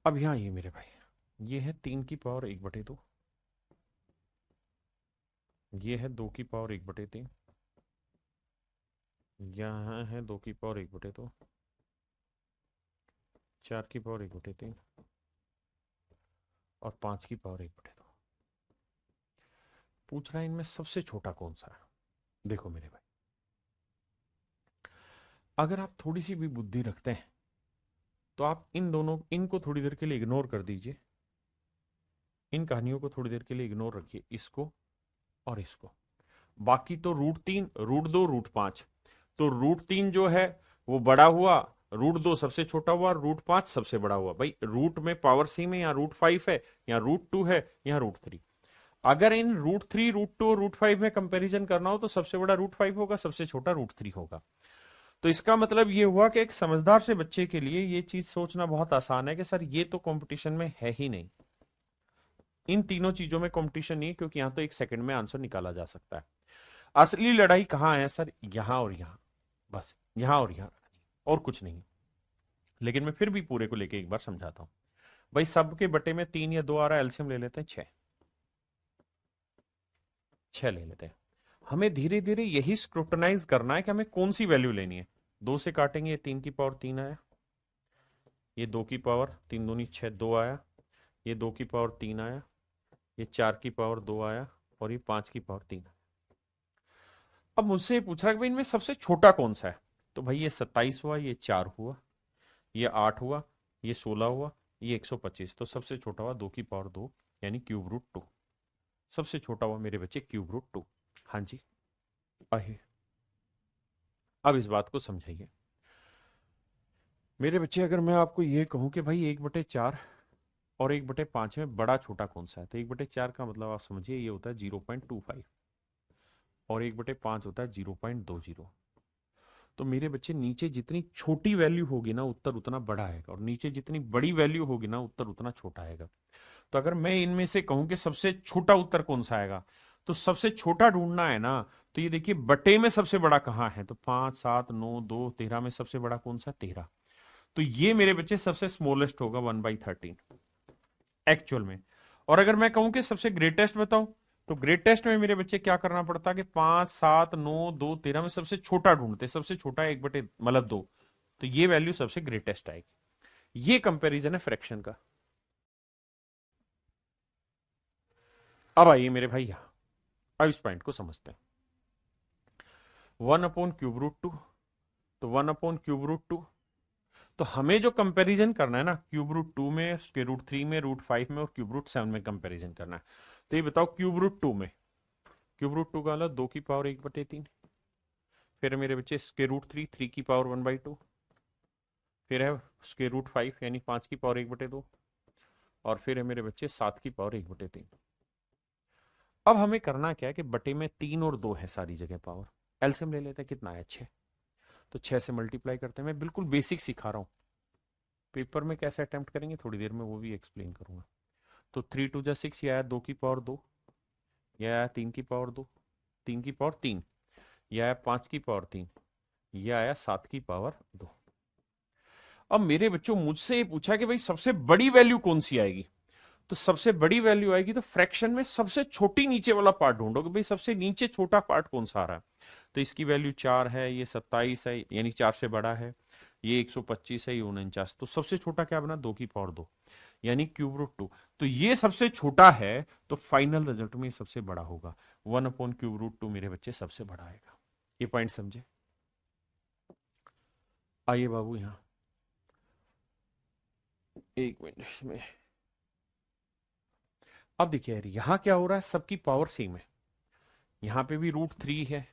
अब यहां ये मेरे भाई, ये है 3 की पावर 1/2, ये है 2 की पावर 1/3, यहाँ है 2 की पावर 1/2, 4 की पावर 1/3, और 5 की पावर 1/2। पूछ रहा है इनमें सबसे छोटा कौन सा है। देखो मेरे भाई, अगर आप थोड़ी सी भी बुद्धि रखते हैं तो आप इन दोनों, इनको थोड़ी देर के लिए इग्नोर कर दीजिए, इन कहानियों को थोड़ी देर के लिए इग्नोर रखिए, इसको और इसको। बाकी तो √3, √2, √5, तो √3 जो है वो बड़ा हुआ, √2 सबसे छोटा हुआ, √5 सबसे बड़ा हुआ। भाई रूट में पावर सी में, या √5 है, या √2 है, या √3। अगर इन √3, √2 और √5 में कंपैरिजन करना हो तो सबसे बड़ा √5 होगा, सबसे छोटा √3 होगा। तो इसका मतलब ये हुआ कि एक समझदार से बच्चे के लिए ये चीज सोचना बहुत आसान है कि सर ये तो कंपटीशन में है ही नहीं, इन तीनों चीजों में कंपटीशन नहीं है, क्योंकि यहां तो एक सेकंड में आंसर निकाला जा सकता है। असली लड़ाई कहां है सर? यहां और यहां, बस यहां और यहां, और कुछ नहीं। लेकिन मैं फिर भी पूरे को लेके एक बार समझाता हूं। भाई सबके बटे में 3 या 2 आ रहा है, एलसीएम ले लेते हैं 6, 6 ले लेते हैं। हमें धीरे धीरे यही स्क्रूटनाइज करना है कि हमें कौन सी वैल्यू लेनी है। 2 से काटेंगे, ये 3 की पावर 3 आया, ये 2 की पावर 3 दूनी 6 2 आया, ये 2 की पावर 3 आया, ये 4 की पावर 2 आया, और ये 5 की पावर 3। अब मुझसे ये पूछ रहा है कि भाई इनमें सबसे छोटा कौन सा है? तो भाई ये 27 हुआ, ये 4 हुआ, ये 8 हुआ, ये 16 हुआ, ये 125, तो सबसे छोटा हुआ 2 की पावर 2, यानी क्यूब √2। सबसे छोटा हुआ मेरे बच्चे क्यूब √2। हाँ जी, आइए अब इस बात को समझाइए मेरे बच्चे। अगर मैं आपको ये कहूं कि भाई 1/4 और 1/5 में बड़ा छोटा कौन सा है, तो 1/4 का मतलब आप समझिए ये होता है 0.25, और 1/5 होता है 0.20। तो मेरे बच्चे नीचे जितनी छोटी वैल्यू होगी ना, उत्तर उतना बड़ा आएगा, और नीचे जितनी बड़ी वैल्यू होगी ना, उत्तर उतना छोटा आएगा। तो अगर मैं इनमें से कहूं कि सबसे छोटा उत्तर कौन सा आएगा, तो सबसे छोटा ढूंढना है ना, तो ये देखिए बटे में सबसे बड़ा कहां है, तो 5 7 9 2 13 में सबसे बड़ा कौन सा? 13। तो ये मेरे बच्चे सबसे स्मॉलेस्ट होगा, 1/13 एक्चुअल में। और अगर मैं कहूं कि सबसे ग्रेटेस्ट बताओ, तो ग्रेटेस्ट में मेरे बच्चे क्या करना पड़ता है कि 5 7 9 2 13 में सबसे छोटा ढूंढते, सबसे छोटा 1/, मतलब 2, तो ये वैल्यू सबसे ग्रेटेस्ट आएगी। ये कंपैरिजन है फ्रैक्शन का। अब आइए मेरे भाई यहां, अब इस पॉइंट को समझते हैं। 1/√2, तो 1/√2, तो हमें जो कंपैरिजन करना है ना, क्यूब √2 में, √3 में, √5 में, और क्यूब √7 में कंपैरिजन करना है। तो ये बताओ क्यूब √2 में, क्यूब √2 का मतलब 2 की पावर 1/3, फिर मेरे बच्चे √3, 3 की पावर 1/2, फिर है √5 यानी 5 की पावर 1/2, और फिर है मेरे बच्चे 7 की पावर 1/3। अब हमें करना क्या है कि बटे में 3 और 2 है सारी जगह पावर, एलसीएम ले लेते हैं, कितना है 6। तो 6 से मल्टीप्लाई करते हैं। मैं बिल्कुल बेसिक सिखा रहा हूँ, पेपर में कैसे अटेम्प्ट करेंगे थोड़ी देर में वो भी एक्सप्लेन करूंगा। तो 3 2 जा 6, यह आया 2 की पावर 2, यह आया 3 की पावर 2, 3 की पावर 3, यह आया 5 की पावर 3, यह आया 7 की पावर 2। अब मेरे बच्चों मुझसे ये पूछा कि भाई सबसे बड़ी वैल्यू कौन सी आएगी, तो सबसे बड़ी वैल्यू आएगी तो फ्रैक्शन में सबसे छोटी नीचे वाला पार्ट ढूंढो कि भाई सबसे नीचे छोटा पार्ट कौन सा आ रहा है। तो इसकी वैल्यू 4 है, ये 27 है, यानी 4 से बड़ा है, ये 125 है, ये 49, तो सबसे छोटा क्या बना, 2 की पावर 2, यानी क्यूब रूट 2। तो ये सबसे छोटा है, तो फाइनल रिजल्ट में ये सबसे बड़ा होगा, 1/क्यूब रूट 2 मेरे बच्चे सबसे बड़ा आएगा। ये पॉइंट समझे। आइए बाबू यहां, एक मिनट में। अब देखिए यार यहां क्या हो रहा है, सबकी पावर सेम है, यहां पे भी √3 है,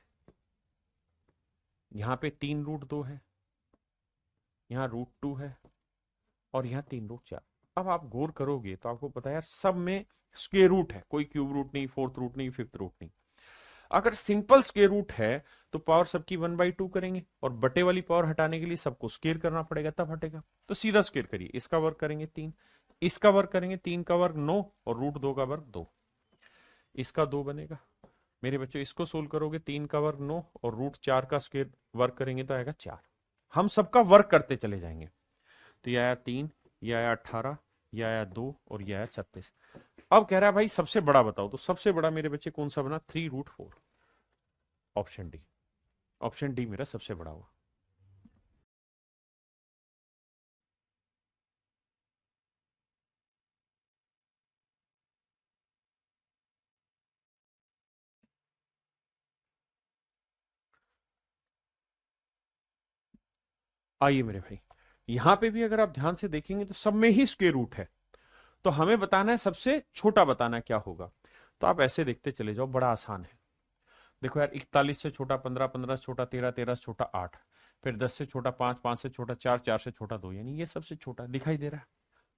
यहां पे 3 √2 है, यहाँ √2 है, और यहाँ 3 √4। अब आप गौर करोगे तो आपको पता है यार सब में स्क्वायर रूट है, कोई क्यूब रूट नहीं, फोर्थ रूट नहीं, फिफ्थ रूट नहीं। अगर सिंपल स्क्वायर रूट है तो पावर सबकी 1/2 करेंगे, और बटे वाली पावर हटाने के लिए सबको स्क्वायर करना पड़ेगा तब हटेगा। तो सीधा स्क्वायर करिए, इसका वर्ग करेंगे 3, इसका वर्ग करेंगे 3 का वर्ग 9, और √2 का वर्ग 2, इसका 2 बनेगा। मेरे बच्चों इसको सोल्व करोगे, 3 का वर्ग 9 और √4 का स्क्वायर वर्ग करेंगे तो आएगा 4। हम सबका वर्ग करते चले जाएंगे, तो यह आया 3, यह आया 18, यह आया 2, और यह आया 36। अब कह रहा है भाई सबसे बड़ा बताओ, तो सबसे बड़ा मेरे बच्चे कौन सा बना, 3 √4, ऑप्शन डी। ऑप्शन डी मेरा सबसे बड़ा हुआ। आइए मेरे भाई, यहां पे भी अगर आप ध्यान से देखेंगे तो सब में ही स्क्वायर रूट है, तो हमें बताना है सबसे छोटा, बताना है क्या होगा। तो आप ऐसे देखते चले जाओ, बड़ा आसान है। देखो यार 41 से छोटा 15, 15 से छोटा 13, 13 से छोटा 8, फिर 10 से छोटा 5, 5 से छोटा 4, 4 से छोटा 2, यानी ये सबसे छोटा दिखाई दे रहा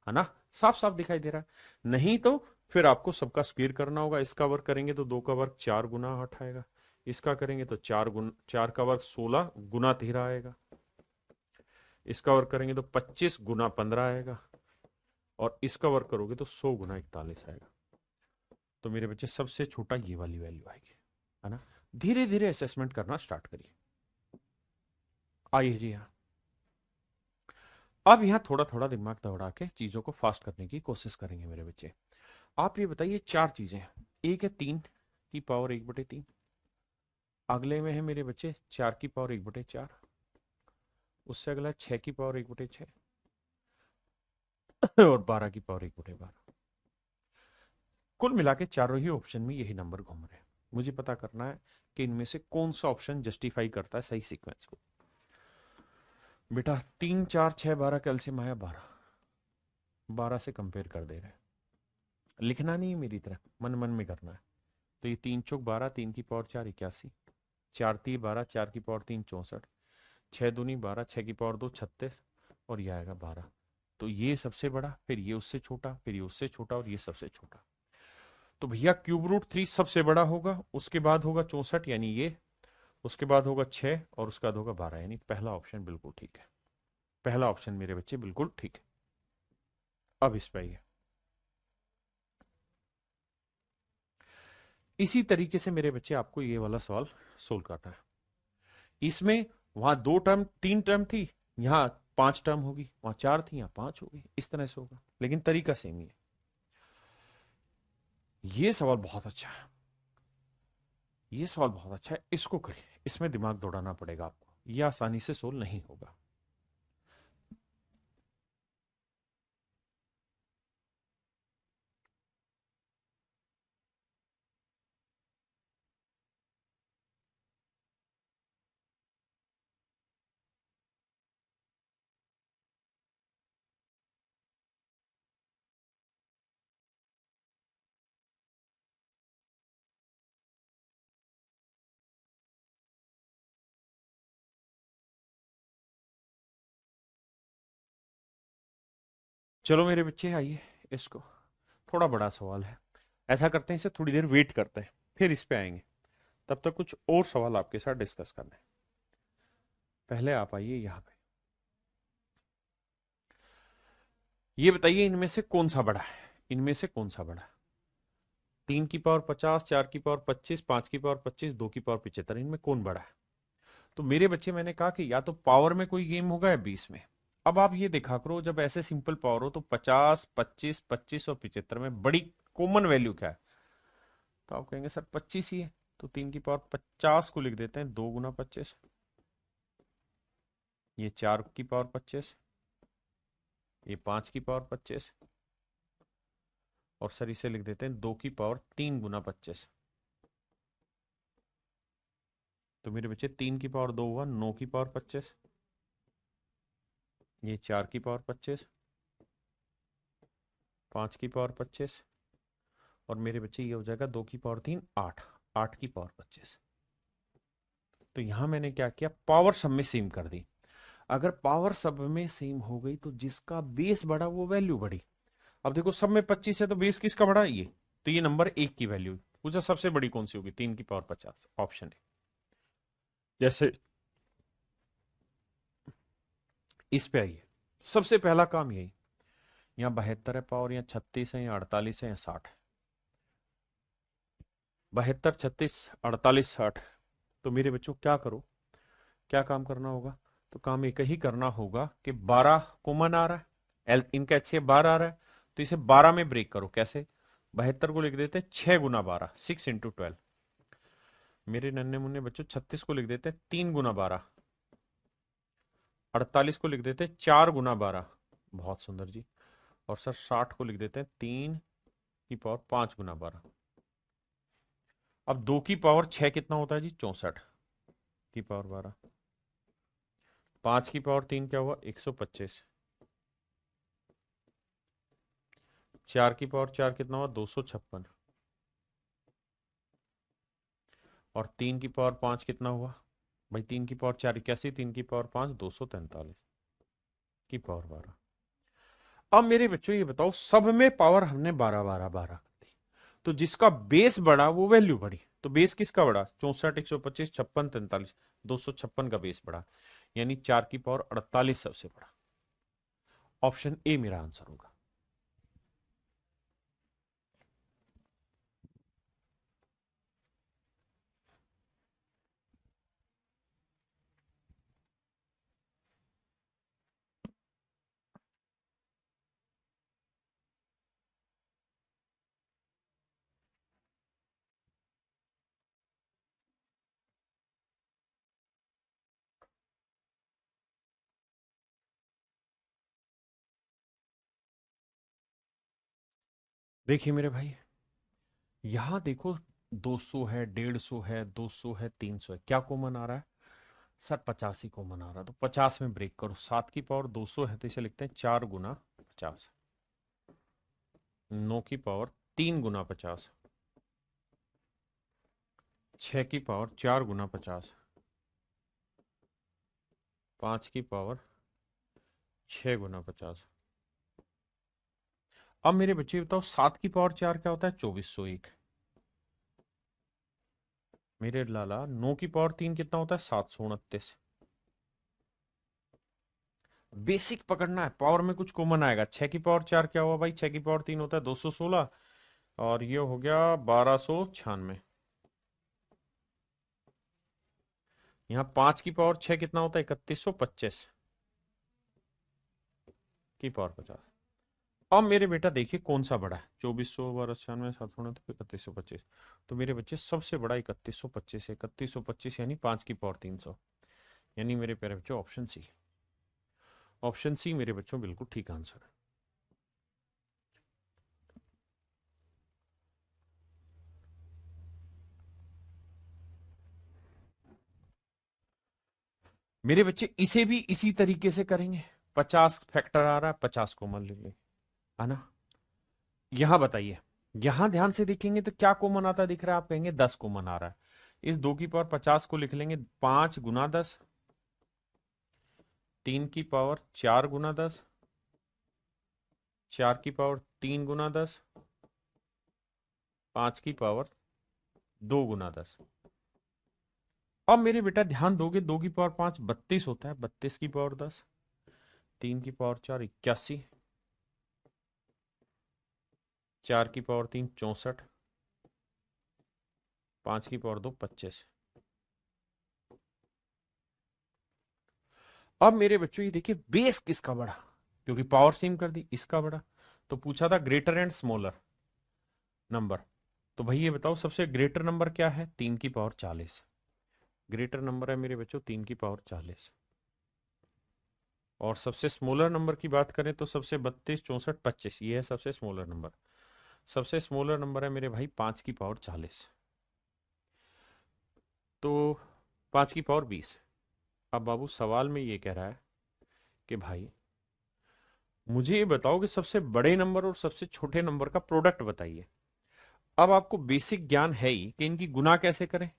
है ना, साफ साफ दिखाई दे रहा है। नहीं तो फिर आपको सबका स्क्वायर करना होगा, इसका वर्ग करेंगे तो 2 का वर्ग 4 गुना 8 आएगा, इसका करेंगे तो 4 का वर्ग 16 गुना 13 आएगा, इसका वर्ग करेंगे तो 25 गुना 15 आएगा, और इसका वर्ग करोगे तो 100 गुना 41 आएगा। तो मेरे बच्चे सबसे छोटा ये वाली वैल्यू आएगी, है ना। धीरे धीरे असेसमेंट करना स्टार्ट करिए। आइए जी हाँ, अब यहाँ थोड़ा थोड़ा दिमाग दौड़ा के चीजों को फास्ट करने की कोशिश करेंगे मेरे बच्चे। आप ये बताइए, चार चीजें हैं, एक है 3 की पावर 1/3, अगले में है मेरे बच्चे 4 की पावर 1/4, उससे अगला 6 की पावर 1/6, और 12 की पावर 1/12। कुल मिला के चारों ही ऑप्शन में यही नंबर घूम रहे हैं। मुझे पता करना है कि इनमें से कौन सा ऑप्शन जस्टिफाई करता है सही सीक्वेंस को। बेटा 3 4 6 12 का एलसीएम आया 12, 12 से कंपेयर कर दे रहे हैं, लिखना नहीं है मेरी तरह, मन मन में करना है। तो ये 3 चौक 12, 3 की पावर 4 81, 4 3 12, 4 की पावर 3 64, 6 दूनी 12, 6 की पावर 2 36, और ये आएगा 12। तो ये सबसे बड़ा, फिर ये उससे छोटा, फिर ये उससे छोटा, और ये सबसे छोटा। तो भैया क्यूब √3 सबसे बड़ा होगा, उसके बाद होगा 64 यानी ये, उसके बाद होगा 6, और उसके बाद होगा 12, यानी पहला ऑप्शन बिल्कुल ठीक है। पहला ऑप्शन मेरे बच्चे बिल्कुल ठीक है। अब इस पे आइए, इसी तरीके से मेरे बच्चे आपको ये वाला सवाल सोल्व करना है। इसमें वहां 2 टर्म 3 टर्म थी, यहां 5 टर्म होगी, वहां 4 थी, यहां 5 होगी, इस तरह से होगा, लेकिन तरीका सेम ही है। ये सवाल बहुत अच्छा है, ये सवाल बहुत अच्छा है, इसको करिए, इसमें दिमाग दौड़ाना पड़ेगा आपको, ये आसानी से सोल्व नहीं होगा। चलो मेरे बच्चे आइए, इसको, थोड़ा बड़ा सवाल है, ऐसा करते हैं इसे थोड़ी देर वेट करते हैं, फिर इस पे आएंगे, तब तक कुछ और सवाल आपके साथ डिस्कस करना है। पहले आप आइए यहां पे, ये बताइए इनमें से कौन सा बड़ा है, इनमें से कौन सा बड़ा है? 3 की पावर 50, 4 की पावर 25, 5 की पावर 25, 2 की पावर 75, इनमें कौन बड़ा है? तो मेरे बच्चे मैंने कहा कि या तो पावर में कोई गेम होगा या 20 में। अब आप ये देखा करो, जब ऐसे सिंपल पावर हो तो 50, 25, 25 और 75 में बड़ी कॉमन वैल्यू क्या है? तो आप कहेंगे सर 25 ही है। तो 3 की पावर 50 को लिख देते हैं 2 गुना 25, ये 4 की पावर 25, ये 5 की पावर 25, और सर इसे लिख देते हैं 2 की पावर 3 गुना 25। तो मेरे बच्चे 3 की पावर 2 हुआ 9 की पावर 25, ये 4 की पावर 25, 5 की पावर 25, और मेरे बच्चे ये हो जाएगा 2 की पावर 3 8, 8 की पावर 25। तो यहां मैंने क्या किया, पावर सब में सेम कर दी। अगर पावर सब में सेम हो गई तो जिसका बेस बढ़ा वो वैल्यू बढ़ी। अब देखो सब में 25 है तो बेस किसका बढ़ा, ये। तो ये नंबर 1 की वैल्यू पूछा सबसे बड़ी कौन सी होगी, 3 की पावर 50, ऑप्शन है। जैसे इस पे आइए, सबसे पहला काम यही, यहाँ 72 है पावर, यहाँ 36 है, यहाँ 48 है, यहाँ 60 है। 72, 36, 48, 60। तो मेरे बच्चों क्या करो, क्या काम करना होगा? तो काम एक ही करना होगा कि 12 कॉमन आ रहा है, इनका HCF 12 आ रहा है, तो इसे 12 में ब्रेक करो। कैसे? 72 को लिख देते हैं 6 गुना 12, 6 × 12। मेरे नन्हे मुन्ने बच्चों 36 को लिख देते हैं 3 × 12, 48 को लिख देते हैं 4 × 12, बहुत सुंदर जी। और सर 60 को लिख देते हैं 3 की पावर 5 × 12। अब 2 की पावर 6 कितना होता है जी, 64 की पावर 12। 5 की पावर 3 क्या हुआ, 125। 4 की पावर 4 कितना हुआ, 256। और 3 की पावर 5 कितना हुआ भाई, 3 की पावर 4 81, 3 की पावर 5 243 की पावर 12। अब मेरे बच्चों ये बताओ, सब में पावर हमने 12 12 12 कर दी, तो जिसका बेस बढ़ा वो वैल्यू बढ़ी। तो बेस किसका बढ़ा, 64, 125, 56, 43, 256 का बेस बढ़ा, यानी 4 की पावर 48 सबसे बड़ा। ऑप्शन ए मेरा आंसर होगा। देखिए मेरे भाई, यहां देखो 200 है, 150 है, 200 है, 300 है, क्या कॉमन आ रहा है? सर 85 कॉमन आ रहा है, तो 50 में ब्रेक करो। 7 की पावर 200 है तो इसे लिखते हैं 4 × 50। 9 की पावर 3 × 50, 6 की पावर 4 × 50, 5 की पावर 6 × 50। अब मेरे बच्चे बताओ 7 की पावर 4 क्या होता है, 2401। मेरे लाला 9 की पावर 3 कितना होता है, 729। बेसिक पकड़ना है, पावर में कुछ कॉमन आएगा। 6 की पावर 4 क्या हुआ भाई, 6 की पावर 3 होता है 216, और ये हो गया 1296। यहाँ 5 की पावर 6 कितना होता है, 3125 की पावर 50। अब मेरे बेटा देखिए कौन सा बड़ा है, 2400, 1296, 729, 3125। तो मेरे बच्चे सबसे बड़ा 3125 है, 3125 यानी 5 की पावर 300, यानी मेरे प्यारे बच्चों ऑप्शन सी। ऑप्शन सी मेरे बच्चों बिल्कुल ठीक आंसर है। मेरे बच्चे इसे भी इसी तरीके से करेंगे। 50 फैक्टर आ रहा है, 50 कॉमन ले लेंगे, है ना। यहां बताइए, यहां ध्यान से देखेंगे तो क्या कॉमन आता दिख रहा है, आप कहेंगे 10 कॉमन आ रहा है। इस 2 की पावर 50 को लिख लेंगे 5 × 10, 3 की पावर 4 × 10, 4 की पावर 3 × 10, 5 की पावर 2 × 10। अब मेरे बेटा ध्यान दोगे, 2 की पावर 5 32 होता है, 32 की पावर 10, 3 की पावर 4 81, 4 की पावर 3 64, 5 की पावर 2 25। अब मेरे बच्चों ये देखिए बेस किसका बड़ा, क्योंकि पावर सेम कर दी, इसका बड़ा। तो पूछा था ग्रेटर एंड स्मॉलर नंबर, तो भाई ये बताओ सबसे ग्रेटर नंबर क्या है, 3 की पावर 40। ग्रेटर नंबर है मेरे बच्चों 3 की पावर 40। और सबसे स्मॉलर नंबर की बात करें तो सबसे 32 64 25, ये है सबसे स्मॉलर नंबर। सबसे स्मॉलर नंबर है मेरे भाई 5 की पावर 40। तो 5 की पावर 20। अब बाबू सवाल में ये कह रहा है कि भाई मुझे ये बताओ कि सबसे बड़े नंबर और सबसे छोटे नंबर का प्रोडक्ट बताइए। अब आपको बेसिक ज्ञान है ही कि इनकी गुना कैसे करें,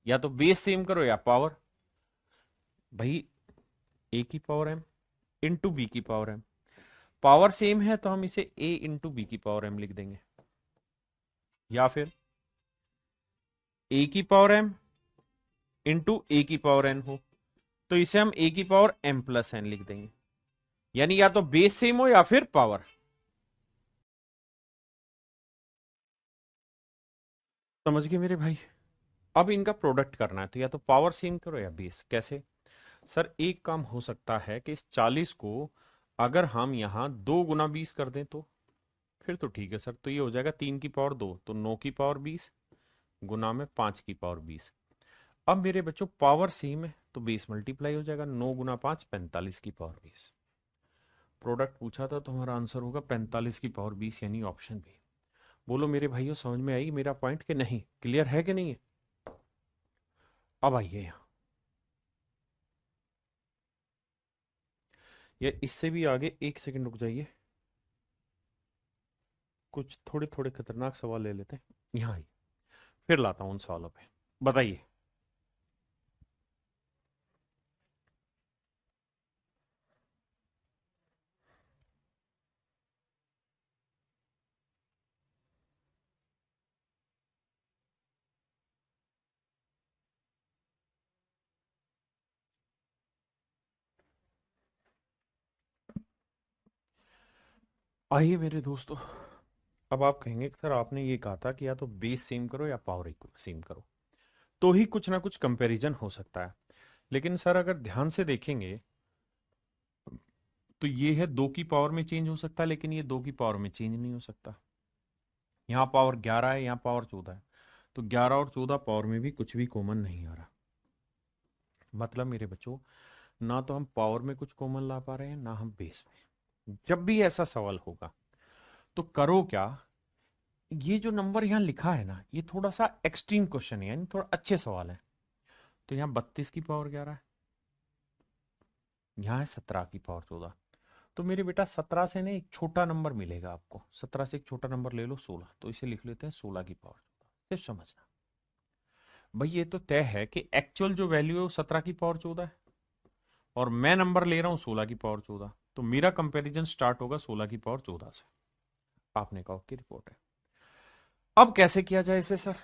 या तो बेस सेम करो या पावर। भाई A की पावर m इंटू B की पावर m, पावर सेम है तो हम इसे A इंटू B की पावर m लिख देंगे, या फिर A की पावर m इंटू A की पावर n हो तो इसे हम A की पावर m+n लिख देंगे। यानी या तो बेस सेम हो या फिर पावर। समझ गए मेरे भाई। अब इनका प्रोडक्ट करना है तो या तो पावर सेम करो या बेस। कैसे सर, एक काम हो सकता है कि इस 40 को अगर हम यहां 2 गुना 20 कर दें तो फिर तो ठीक है सर, तो ये हो जाएगा 3 की पावर 2, तो 9 की पावर 20 गुना में 5 की पावर 20। अब मेरे बच्चों पावर सेम है तो बेस मल्टीप्लाई हो जाएगा, 9 गुना 5 45 की पावर 20। प्रोडक्ट पूछा था तो हमारा आंसर होगा 45 की पावर 20, यानी ऑप्शन बी। बोलो मेरे भाइयों समझ में आई मेरा पॉइंट कि नहीं, क्लियर है कि नहीं है। अब आइए यहाँ, या इससे भी आगे, एक सेकंड रुक जाइए, कुछ थोड़े थोड़े खतरनाक सवाल ले लेते हैं। यहाँ आइए, फिर लाता हूं उन सवालों पे। बताइए। आइए मेरे दोस्तों, अब आप कहेंगे कि सर आपने ये कहा था कि या तो बेस सेम करो या पावर इक्वल सेम करो, तो ही कुछ ना कुछ कंपैरिजन हो सकता है। लेकिन सर अगर ध्यान से देखेंगे तो ये है 2 की पावर में चेंज हो सकता है, लेकिन ये 2 की पावर में चेंज नहीं हो सकता। यहाँ पावर 11 है, यहाँ पावर 14 है, तो 11 और 14 पावर में भी कुछ भी कॉमन नहीं आ रहा। मतलब मेरे बच्चों, ना तो हम पावर में कुछ कॉमन ला पा रहे हैं ना हम बेस में। जब भी ऐसा सवाल होगा तो करो क्या, ये जो नंबर यहाँ लिखा है ना, ये थोड़ा सा एक्सट्रीम क्वेश्चन है, यानी थोड़ा अच्छे सवाल है। तो यहाँ 32 की पावर 11 है, यहाँ है 17 की पावर 14। तो मेरे बेटा 17 से ना एक छोटा नंबर मिलेगा आपको, 17 से एक छोटा नंबर ले लो 16, तो इसे लिख लेते हैं 16 की पावर 14। सिर्फ समझना भाई, ये तो तय है कि एक्चुअल जो वैल्यू है वो 17 की पावर 14 है, और मैं नंबर ले रहा हूं 16 की पावर 14, तो मेरा कंपैरिजन स्टार्ट होगा 16 की पावर 14 से। आपने कहा ओके, रिपोर्ट है। अब कैसे किया जाए इसे सर,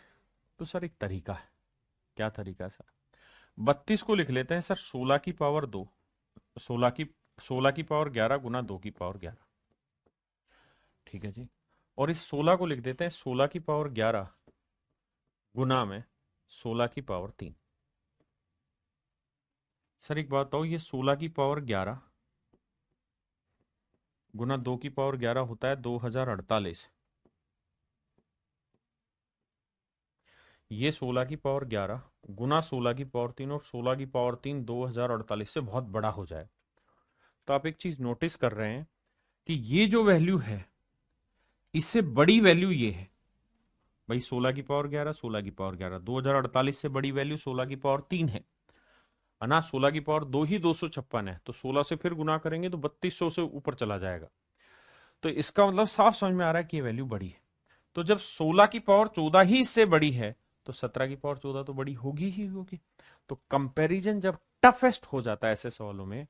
तो सर एक तरीका है। क्या तरीका है सर, 32 को लिख लेते हैं सर 16 की पावर 2, 16 की पावर 11 गुना 2 की पावर 11। ठीक है जी। और इस 16 को लिख देते हैं 16 की पावर 11 गुना में 16 की पावर 3। सर एक बात बताओ, ये 16 की पावर 11 गुना 2 की पावर 11 होता है 2048। ये 16 की पावर 11 गुना 16 की पावर 3, और 16 की पावर 3 2048 से बहुत बड़ा हो जाए। तो आप एक चीज नोटिस कर रहे हैं कि ये जो वैल्यू है इससे बड़ी वैल्यू ये है। भाई 16 की पावर 11, 16 की पावर 11, 2048 से बड़ी वैल्यू 16 की पावर 3 है ना। 16 की पावर 2 ही 256 है, तो 16 से फिर गुना करेंगे तो 3200 से ऊपर चला जाएगा। तो इसका मतलब साफ समझ में आ रहा है कि ये वैल्यू बड़ी है। तो जब 16 की पावर 14 ही इससे बड़ी है तो 17 की पावर 14 तो बड़ी होगी ही होगी। तो कंपैरिजन जब टफेस्ट हो जाता है ऐसे सवालों में,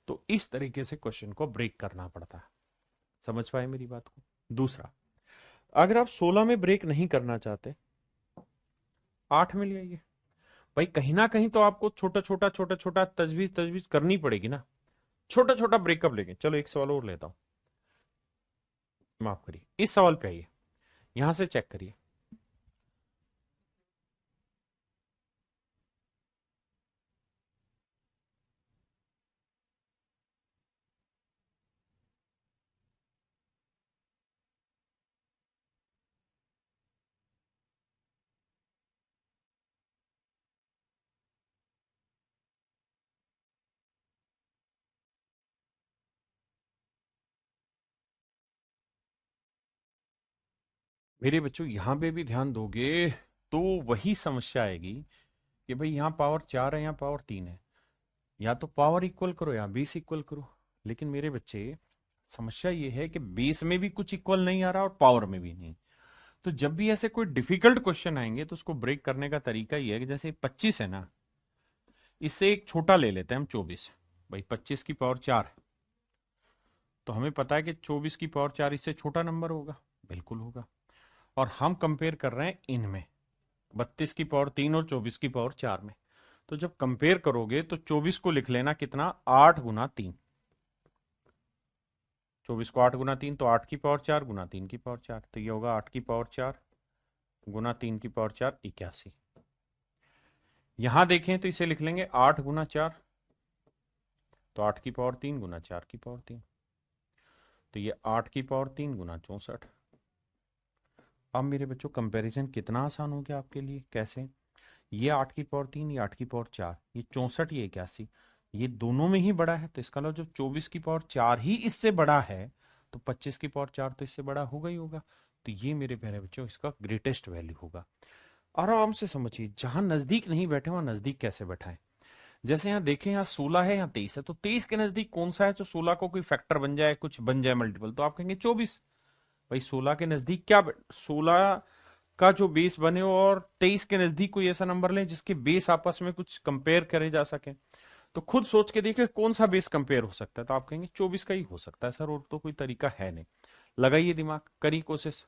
तो इस तरीके से क्वेश्चन को ब्रेक करना पड़ता है। समझ पाए मेरी बात को। दूसरा, अगर आप 16 में ब्रेक नहीं करना चाहते, 8 में ले आइए। भाई कहीं ना कहीं तो आपको छोटा छोटा तजवीज तजवीज करनी पड़ेगी ना, छोटा छोटा ब्रेकअप लेके। चलो एक सवाल और लेता हूं, माफ करिए, इस सवाल पे आइए, यहां से चेक करिए। मेरे बच्चों यहां पे भी ध्यान दोगे तो वही समस्या आएगी कि भाई यहाँ पावर 4 है, यहाँ पावर 3 है, या तो पावर इक्वल करो या बेस इक्वल करो। लेकिन मेरे बच्चे, समस्या ये है कि बेस में भी कुछ इक्वल नहीं आ रहा और पावर में भी नहीं। तो जब भी ऐसे कोई डिफिकल्ट क्वेश्चन आएंगे तो उसको ब्रेक करने का तरीका ये है कि जैसे 25 है ना, इससे एक छोटा ले लेते हैं हम, 24। भाई 25 की पावर 4 है, तो हमें पता है कि 24 की पावर 4 इससे छोटा नंबर होगा, बिल्कुल होगा। और हम कंपेयर कर रहे हैं इनमें, 32 की पावर 3 और 24 की पावर 4 में। तो जब कंपेयर करोगे तो 24 को लिख लेना कितना, 8 गुना 3। 24 को 8 गुना 3, तो 8 की पावर 4 गुना 3 की पावर 4, तो ये होगा 8 की पावर 4 गुना 3 की पावर 4, 81। यहां देखें तो इसे लिख लेंगे 8 गुना 4, तो 8 की पावर 3 गुना 4 की पावर 3, तो ये 8 की पावर 3 गुना 64। अब मेरे बच्चों कंपैरिजन कितना आसान हो गया आपके लिए, कैसे? ये 8 की पावर 3, ये 8 की पावर 4, ये 64, ये 81, ये दोनों में ही बड़ा है। तो इसका मतलब जब 24 की पावर 4 ही इससे बड़ा है, तो 25 की पावर 4 तो इससे बड़ा होगा ही होगा। तो ये मेरे प्यारे बच्चों इसका ग्रेटेस्ट वैल्यू होगा। आराम से समझिए, जहां नजदीक नहीं बैठे वहां नजदीक कैसे बैठाएं। जैसे यहाँ देखें, यहाँ 16 है, यहाँ 23 है, तो 23 के नजदीक कौन सा है जो 16 को कोई फैक्टर बन जाए, कुछ बन जाए मल्टीपल, तो आप कहेंगे 24। भाई 16 के नजदीक क्या, 16 का जो बेस बने और 23 के नजदीक कोई ऐसा नंबर लें जिसके बेस आपस में कुछ कंपेयर करे जा सके। तो खुद सोच के देखिए कौन सा बेस कंपेयर हो सकता है, तो आप कहेंगे 24 का ही हो सकता है सर, और तो कोई तरीका है नहीं। लगाइए दिमाग, करिए कोशिश।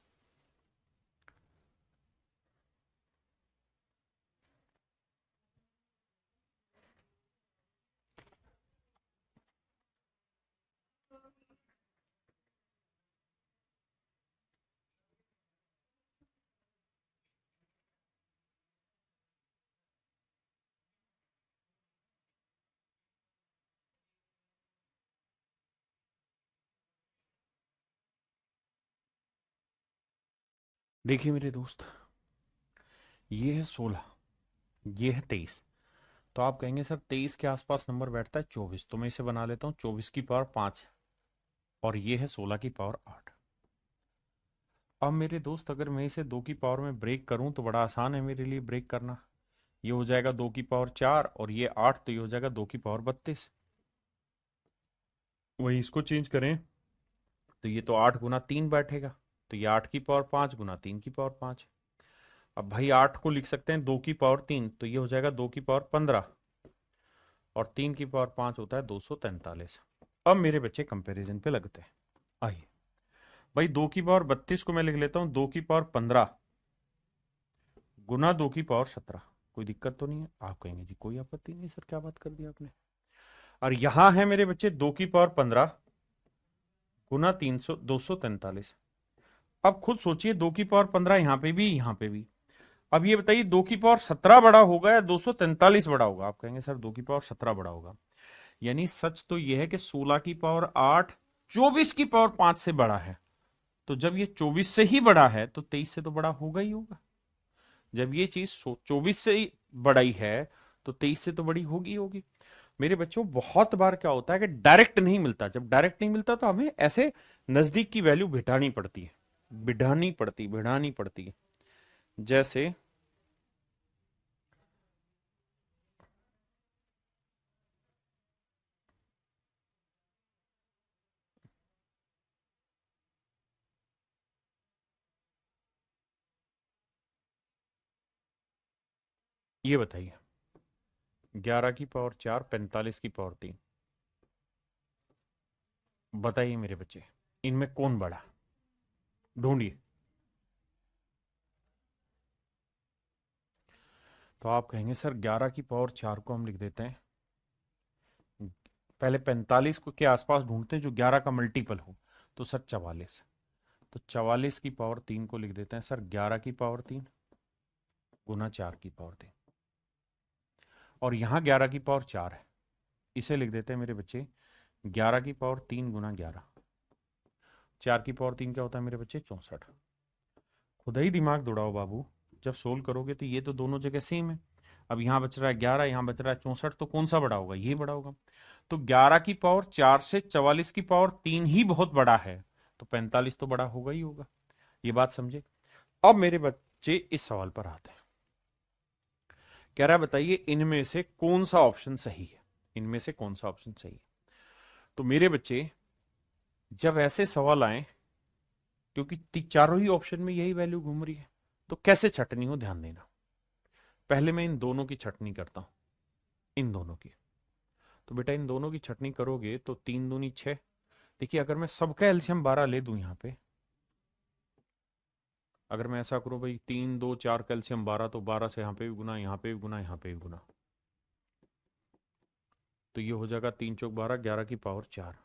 देखिए मेरे दोस्त, ये है 16, ये है 23। तो आप कहेंगे सर 23 के आसपास नंबर बैठता है 24, तो मैं इसे बना लेता हूँ 24 की पावर 5, और ये है 16 की पावर 8। अब मेरे दोस्त अगर मैं इसे 2 की पावर में ब्रेक करूं तो बड़ा आसान है मेरे लिए ब्रेक करना। ये हो जाएगा 2 की पावर 4 और ये 8, तो ये हो जाएगा 2 की पावर 32। वही इसको चेंज करें तो ये तो 8 गुना 3 बैठेगा, तो ये 8 की पावर 5 गुना 3 की पावर 5। अब भाई 8 को लिख सकते हैं 2 की पावर 3, तो ये हो जाएगा 2 की पावर 15, और 3 की पावर 5 होता है 243। अब मेरे बच्चे कंपैरिजन पे लगते हैं। आइए भाई, 2 की पावर 32 को मैं लिख लेता हूं 2 की पावर 15 गुना 2 की पावर 17। कोई दिक्कत तो नहीं है? आप कहेंगे जी कोई आपत्ति नहीं सर, क्या बात कर दी आपने। और यहां है मेरे बच्चे 2 की पावर 15 गुना 243। अब खुद सोचिए, 2 की पावर 15 यहां पे भी, यहां पे भी। अब ये बताइए 2 की पावर 17 बड़ा होगा या 243 बड़ा होगा? आप कहेंगे सर 2 की पावर 17 बड़ा होगा। यानी सच तो यह है कि 16 की पावर 8 24 की पावर 5 से बड़ा है। तो जब ये 24 से ही बड़ा है तो 23 से तो बड़ा होगा ही होगा। जब ये चीज 24 से ही बड़ी है तो 23 से तो बड़ी होगी होगी। मेरे बच्चों बहुत बार क्या होता है कि डायरेक्ट नहीं मिलता, जब डायरेक्ट नहीं मिलता तो हमें ऐसे नजदीक की वैल्यू बिठानी पड़ती है, बिठानी पड़ती है। जैसे ये बताइए, 11 की पावर 4, 45 की पावर 3, बताइए मेरे बच्चे, इनमें कौन बड़ा? ढूंढिए। तो आप कहेंगे सर 11 की पावर 4 को हम लिख देते हैं, पहले 45 को के आसपास ढूंढते हैं जो 11 का मल्टीपल हो, तो सर 44। तो 44 की पावर 3 को लिख देते हैं सर 11 की पावर 3 गुना 4 की पावर 3। और यहाँ 11 की पावर 4 है, इसे लिख देते हैं मेरे बच्चे 11 की पावर 3 गुना 11। 4 की पावर 3 क्या होता है मेरे बच्चे? 64। खुद ही दिमाग दौड़ाओ बाबू, जब सोल्व करोगे तो ये तो दोनों जगह सेम है। अब यहाँ बच रहा है 11, यहाँ बच रहा है 64, तो कौन सा बड़ा होगा? ये बड़ा होगा। तो 11 की पावर 4 से 44 की पावर 3 ही बहुत बड़ा है, तो 45 तो बड़ा होगा ही होगा। ये बात समझे? अब मेरे बच्चे इस सवाल पर आते हैं। कह रहा है बताइए इनमें से कौन सा ऑप्शन सही है, इनमें से कौन सा ऑप्शन सही है। तो मेरे बच्चे जब ऐसे सवाल आए, क्योंकि चारों ही ऑप्शन में यही वैल्यू घूम रही है, तो कैसे छटनी हो ध्यान देना। पहले मैं इन दोनों की छटनी करता हूं, इन दोनों की। तो बेटा इन दोनों की छटनी करोगे तो 3 दूनी 6। देखिए अगर मैं सबका एलसीएम 12 ले दूं यहां पे, अगर मैं ऐसा करूं भाई 3 2 4 का एलसीएम 12, तो 12 से यहां पे भी गुना, यहां पे भी गुना, यहां पे भी गुना, तो ये हो जाएगा 3 चौक 12, 11 की पावर 4।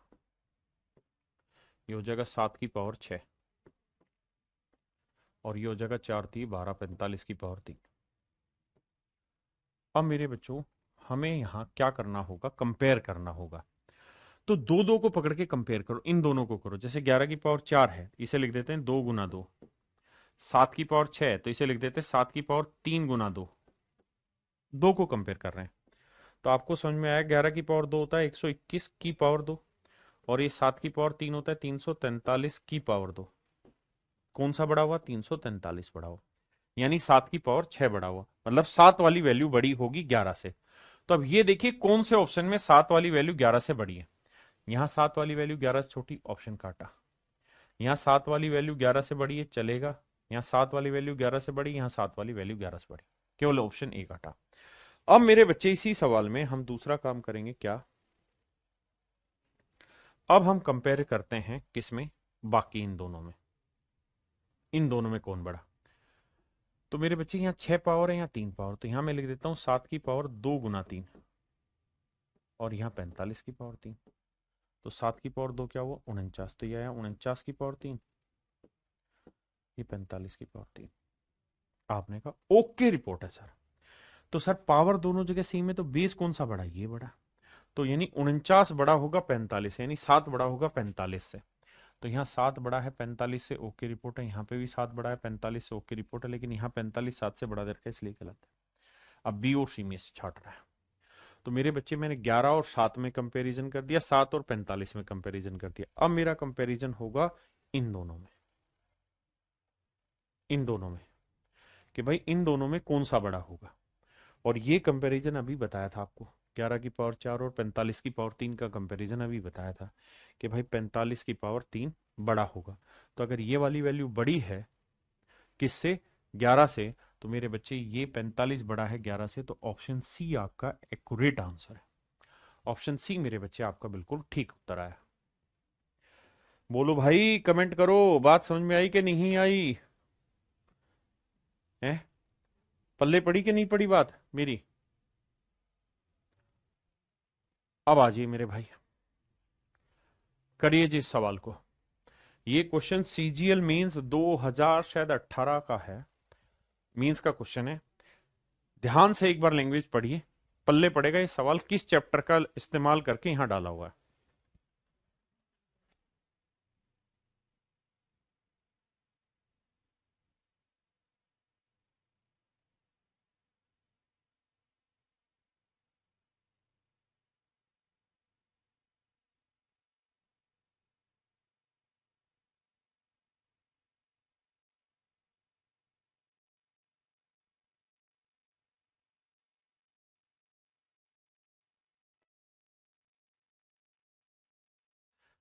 ये हो जाएगा 7 की पावर 6, और ये हो जाएगा 4 3 12, 45 की पावर 3। अब मेरे बच्चों हमें यहां क्या करना होगा? कंपेयर करना होगा। तो दो दो को पकड़ के कंपेयर करो, इन दोनों को करो। जैसे 11 की पावर 4 है, इसे लिख देते हैं 2 गुना 2। 7 की पावर 6 है, तो इसे लिख देते हैं 7 की पावर 3 गुना 2। दो को कंपेयर कर रहे हैं, तो आपको समझ में आया 11 की पावर 2 होता है 121 की पावर 2, और ये 7 की पावर 3 होता है 343 की पावर 2। कौन सा बड़ा हुआ? 343 बड़ा हुआ, यानी 7 की पावर 6 बड़ा हुआ, मतलब 7 वाली वैल्यू बड़ी होगी 11 से। तो अब ये देखिए कौन से ऑप्शन में 7 वाली वैल्यू 11 से बड़ी है। यहां 7 वाली वैल्यू 11 से छोटी, ऑप्शन काटा। यहाँ 7 वाली वैल्यू 11 से बड़ी है, चलेगा। यहाँ 7 वाली वैल्यू 11 से बड़ी, यहाँ 7 वाली वैल्यू 11 से बड़ी, केवल ऑप्शन ए काटा। अब मेरे बच्चे इसी सवाल में हम दूसरा काम करेंगे क्या? अब हम कंपेयर करते हैं किसमें? बाकी इन दोनों में, इन दोनों में कौन बड़ा। तो मेरे बच्चे यहाँ 6 पावर है, यहाँ 3 पावर, तो यहाँ मैं लिख देता हूँ 7 की पावर 2 गुना 3, और यहाँ 45 की पावर 3। तो 7 की पावर 2 क्या हुआ? 49, तो यह आया 49 की पावर 3, ये 45 की पावर 3। आपने कहा ओके रिपोर्ट है सर। तो सर पावर दोनों जगह सेम है, तो बेस कौन सा बड़ा? ये बड़ा। तो यानी 49 बड़ा होगा 45, यानी 7 बड़ा होगा 45 से। तो यहाँ 7 बड़ा है 45 से, ओके रिपोर्ट है। यहाँ पे भी 7 बड़ा है 45 से, ओके रिपोर्ट है। लेकिन यहाँ 45 7 से बड़ा करके इसलिए गलत है। अब बी और सी में से छाट रहा है। तो मेरे बच्चे मैंने 11 और 7 में कंपैरिजन कर दिया, 7 और 45 में कंपैरिजन कर दिया। अब मेरा कंपैरिजन होगा इन दोनों में, इन दोनों में, कि भाई इन दोनों में कौन सा बड़ा होगा। और ये कंपैरिजन अभी बताया था आपको, 11 की पावर 4 और 45 की पावर 3 का कंपैरिजन अभी बताया था कि भाई 45 की पावर 3 बड़ा होगा। तो अगर ये वाली वैल्यू बड़ी है किससे? 11 से, तो मेरे बच्चे ये 45 बड़ा है 11 से, तो ऑप्शन सी आपका एक्यूरेट आंसर है। ऑप्शन सी मेरे बच्चे आपका बिल्कुल ठीक उत्तर आया। बोलो भाई, कमेंट करो, बात समझ में आई कि नहीं आई है? पल्ले पड़ी कि नहीं पड़ी बात मेरी? अब आ जाइए मेरे भाई, करिए जी इस सवाल को। ये क्वेश्चन सीजीएल मींस 2000 शायद 18 का है, मींस का क्वेश्चन है। ध्यान से एक बार लैंग्वेज पढ़िए, पल्ले पड़ेगा ये सवाल किस चैप्टर का इस्तेमाल करके यहां डाला हुआ है।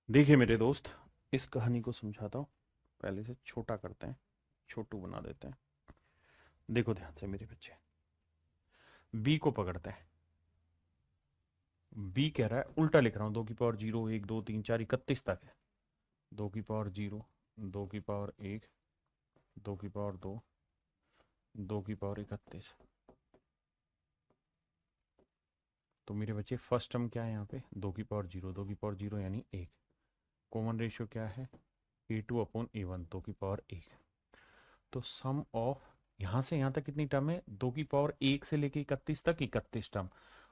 देखिए मेरे दोस्त, इस कहानी को समझाता हूं, पहले से छोटा करते हैं, छोटू बना देते हैं। देखो ध्यान से मेरे बच्चे, बी को पकड़ते हैं। बी कह रहा है, उल्टा लिख रहा हूं, 2 की पावर 0 1 2 3 4 31 तक है। 2 की पावर 0, 2 की पावर 1, 2 की पावर 2, 2 की पावर 31। तो मेरे बच्चे फर्स्ट टर्म क्या है यहाँ पे, 2 की पावर 0, 2 की पावर 0 यानी 1। कॉमन रेशियो क्या है, A2/A1, 2 की पावर 1। तो सम ऑफ यहाँ से यहाँ तक कितनी टर्म है, 2 की पावर 1 से लेके 31 तक 31 टर्म,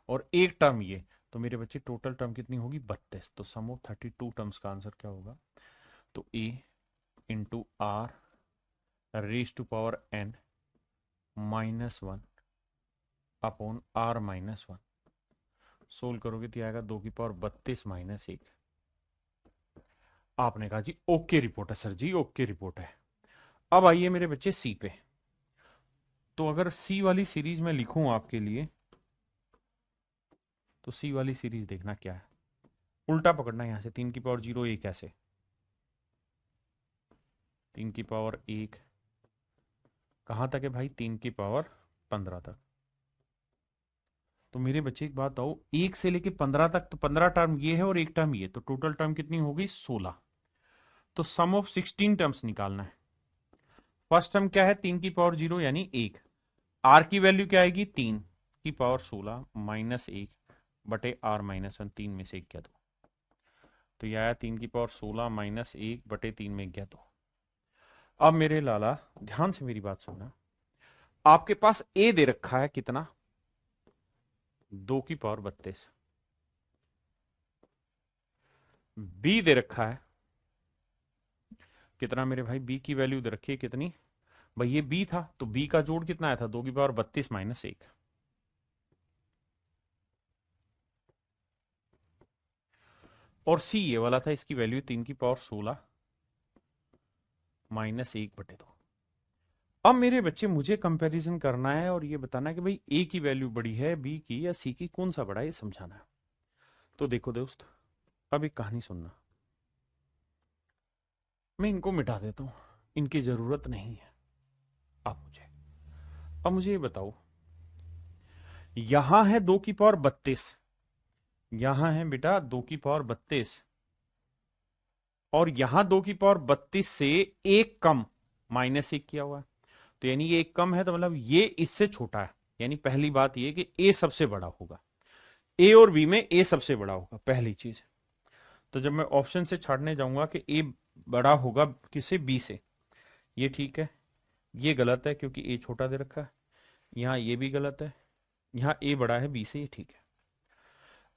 और एक टर्म ये। तो मेरे बच्चे टोटल टर्म कितनी होगी, 32। तो सम ऑफ 32 टर्म्स का आंसर क्या होगा, तो A × R⁻(-1)/R-1। सोल्व करोगे तो आएगा 2 की पावर 32 - 1। आपने कहा जी ओके रिपोर्ट है सर जी, ओके रिपोर्ट है। अब आइए मेरे बच्चे सी पे। तो अगर सी वाली सीरीज में लिखूं आपके लिए, तो सी वाली सीरीज देखना क्या है, उल्टा पकड़ना है। यहां से 3 की पावर 0 1 ऐसे, 3 की पावर 1 कहां तक है भाई, 3 की पावर 15 तक। तो मेरे बच्चे एक बात आओ, 1 से लेके 15 तक, तो 15 टर्म ये है और एक टर्म ये, तो टोटल टर्म कितनी होगी, 16। तो सम ऑफ 16 टर्म्स निकालना है। फर्स्ट टर्म क्या है, 3 की पावर 0 यानी 1। आर की वैल्यू क्या आएगी, 3 की पावर 16 -1/R-1, 3 में से 1 क्या दो, तो यह आया 3 की पावर 16 -1/3 में 1 दो। अब मेरे लाला ध्यान से मेरी बात सुनना, आपके पास ए दे रखा है कितना, 2 की पावर 32। बी दे रखा है कितना मेरे भाई, बी की वैल्यू दे रखी है कितनी, भाई ये बी था तो बी का जोड़ कितना आया था, 2 की पावर 32 -1। और सी ये वाला था, इसकी वैल्यू 3 की पावर 16 -1/2। अब मेरे बच्चे मुझे कंपैरिजन करना है और ये बताना है कि भाई ए की वैल्यू बड़ी है बी की या सी की, कौन सा बड़ा है, ये समझाना है। तो देखो दोस्त, अब एक कहानी सुनना, मैं इनको मिटा देता हूं, इनकी जरूरत नहीं है। अब मुझे ये बताओ, यहां है 2 की पावर 32, यहां है बेटा 2 की पावर 32, और यहां 2 की पावर 32 से एक कम -1 किया हुआ है। तो यानी ये एक कम है, तो मतलब ये इससे छोटा है। यानी पहली बात ये कि ए सबसे बड़ा होगा, ए और बी में ए सबसे बड़ा होगा, पहली चीज। तो जब मैं ऑप्शन से छाड़ने जाऊंगा कि ए बड़ा होगा किसे, बी से, ये ठीक है, ये गलत है क्योंकि ए छोटा दे रखा है। यहां ये भी गलत है, यहां ए बड़ा है बी से, ये ठीक है।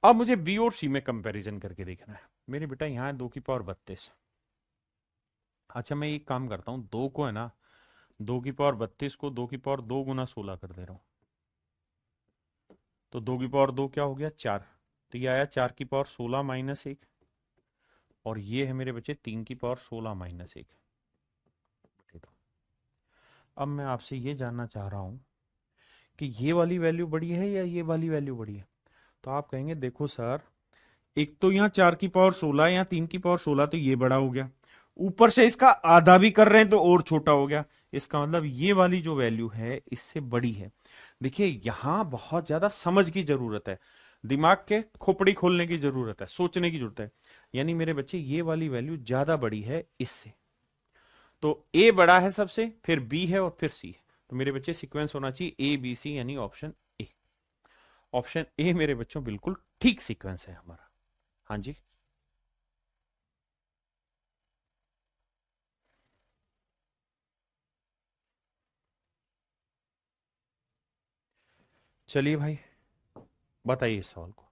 अब मुझे बी और सी में कंपैरिजन करके देखना है। मेरे बेटा यहां है 2 की पावर 32। अच्छा मैं एक काम करता हूं, दो को है ना, 2 की पावर 32 को 2 की पावर 2 × 16 कर दे रहा हूं। तो 2 की पावर 2 क्या हो गया, 4। तो ये आया 4 की पावर 16 -1, और ये है मेरे बच्चे 3 की पावर 16 -1। अब मैं आपसे ये जानना चाह रहा हूं कि ये वाली वैल्यू बड़ी है या ये वाली वैल्यू बड़ी है। तो आप कहेंगे देखो सर, एक तो यहाँ 4 की पावर 16, यहाँ 3 की पावर 16, तो ये बड़ा हो गया, ऊपर से इसका आधा भी कर रहे हैं तो और छोटा हो गया। इसका मतलब ये वाली जो वैल्यू है इससे बड़ी है। देखिए यहां बहुत ज्यादा समझ की जरूरत है, दिमाग के खोपड़ी खोलने की जरूरत है, सोचने की जरूरत है। यानी मेरे बच्चे ये वाली वैल्यू ज्यादा बड़ी है इससे। तो ए बड़ा है सबसे, फिर बी है और फिर सी है। तो मेरे बच्चे सीक्वेंस होना चाहिए A B C, यानी ऑप्शन ए। ऑप्शन ए मेरे बच्चों बिल्कुल ठीक सीक्वेंस है हमारा। हाँ जी, चलिए भाई बताइए इस सवाल को।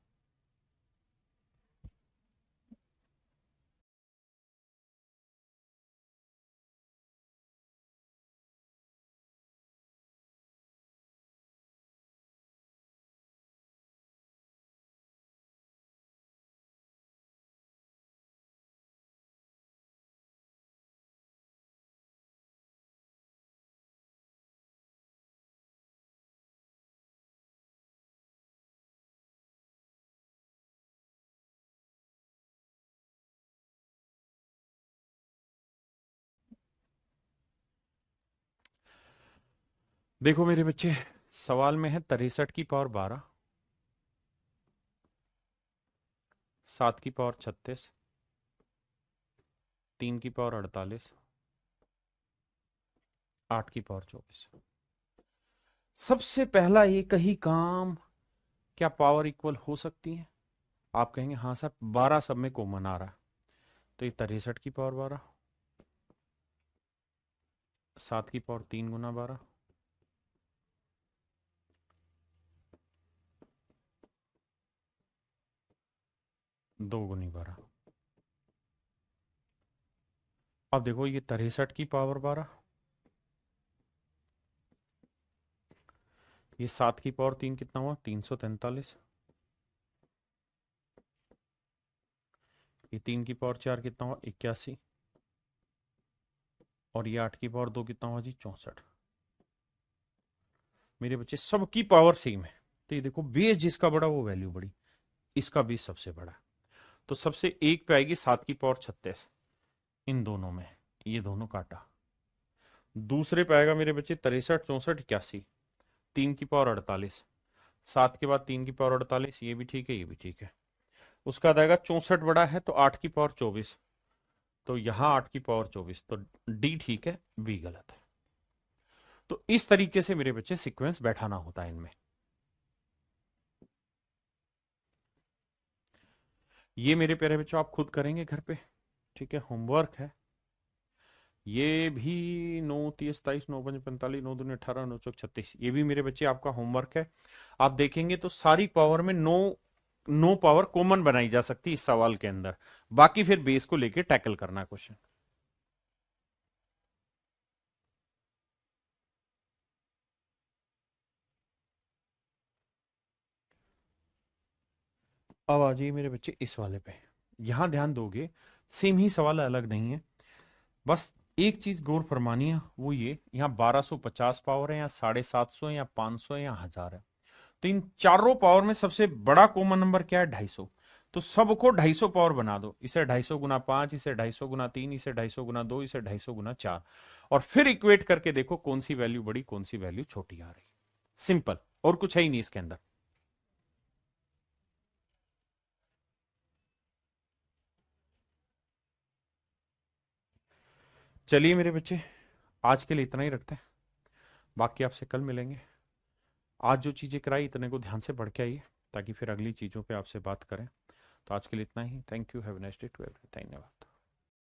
देखो मेरे बच्चे, सवाल में है 63 की पावर 12, 7 की पावर 36, 3 की पावर 48, 8 की पावर 24। सबसे पहला एक ही काम, क्या पावर इक्वल हो सकती है? आप कहेंगे हाँ सर 12 सब में कॉमन आ रहा है, तो ये 63 की पावर 12, 7 की पावर 3 गुना 12, दो गुनी 12। अब देखो ये 63 की पावर 12, ये 7 की पावर 3 कितना हुआ 343, ये 3 की पावर 4 कितना हुआ 81, और ये 8 की पावर 2 कितना हुआ जी 64। मेरे बच्चे सबकी पावर सेम है, तो ये देखो बेस जिसका बड़ा वो वैल्यू बड़ी, इसका बेस सबसे बड़ा। तो सबसे एक पे आएगी 7 की पावर 36, इन दोनों में ये दोनों काटा। दूसरे पे आएगा मेरे बच्चे 63 64 81, 3 की पावर 48, 7 के बाद 3 की पावर 48, ये भी ठीक है ये भी ठीक है। उसका बाद आएगा 64 बड़ा है तो 8 की पावर 24, तो यहां 8 की पावर 24, तो डी ठीक है बी गलत है। तो इस तरीके से मेरे बच्चे सीक्वेंस बैठाना होता है इनमें। ये मेरे प्यारे बच्चों आप खुद करेंगे घर पे, ठीक है, होमवर्क है। ये भी 9 30 27 9 5 45 9 दूनी 18 9 चौक 36, ये भी मेरे बच्चे आपका होमवर्क है। आप देखेंगे तो सारी पावर में नो नो पावर कॉमन बनाई जा सकती है इस सवाल के अंदर, बाकी फिर बेस को लेके टैकल करना क्वेश्चन। अब आ जाइए मेरे बच्चे इस वाले पे, यहां ध्यान दोगे सेम ही सवाल है, अलग नहीं है। बस एक चीज गौर फरमानी है, वो ये यहाँ 1250 पावर है या 750 या 500 या 1000 है। तो इन चारों पावर में सबसे बड़ा कॉमन नंबर क्या है 250, तो सबको 250 पावर बना दो, इसे 250 गुना 5, इसे 250 गुना 3, इसे 250 गुना 2, इसे 250 गुना 4, और फिर इक्वेट करके देखो कौन सी वैल्यू बड़ी कौन सी वैल्यू छोटी आ रही। सिंपल, और कुछ है ही नहीं इसके अंदर। चलिए मेरे बच्चे, आज के लिए इतना ही रखते हैं, बाकी आपसे कल मिलेंगे। आज जो चीजें कराई इतने को ध्यान से पढ़ के आइए, ताकि फिर अगली चीजों पे आपसे बात करें। तो आज के लिए इतना ही, thank you, have a nice day to every, धन्यवाद।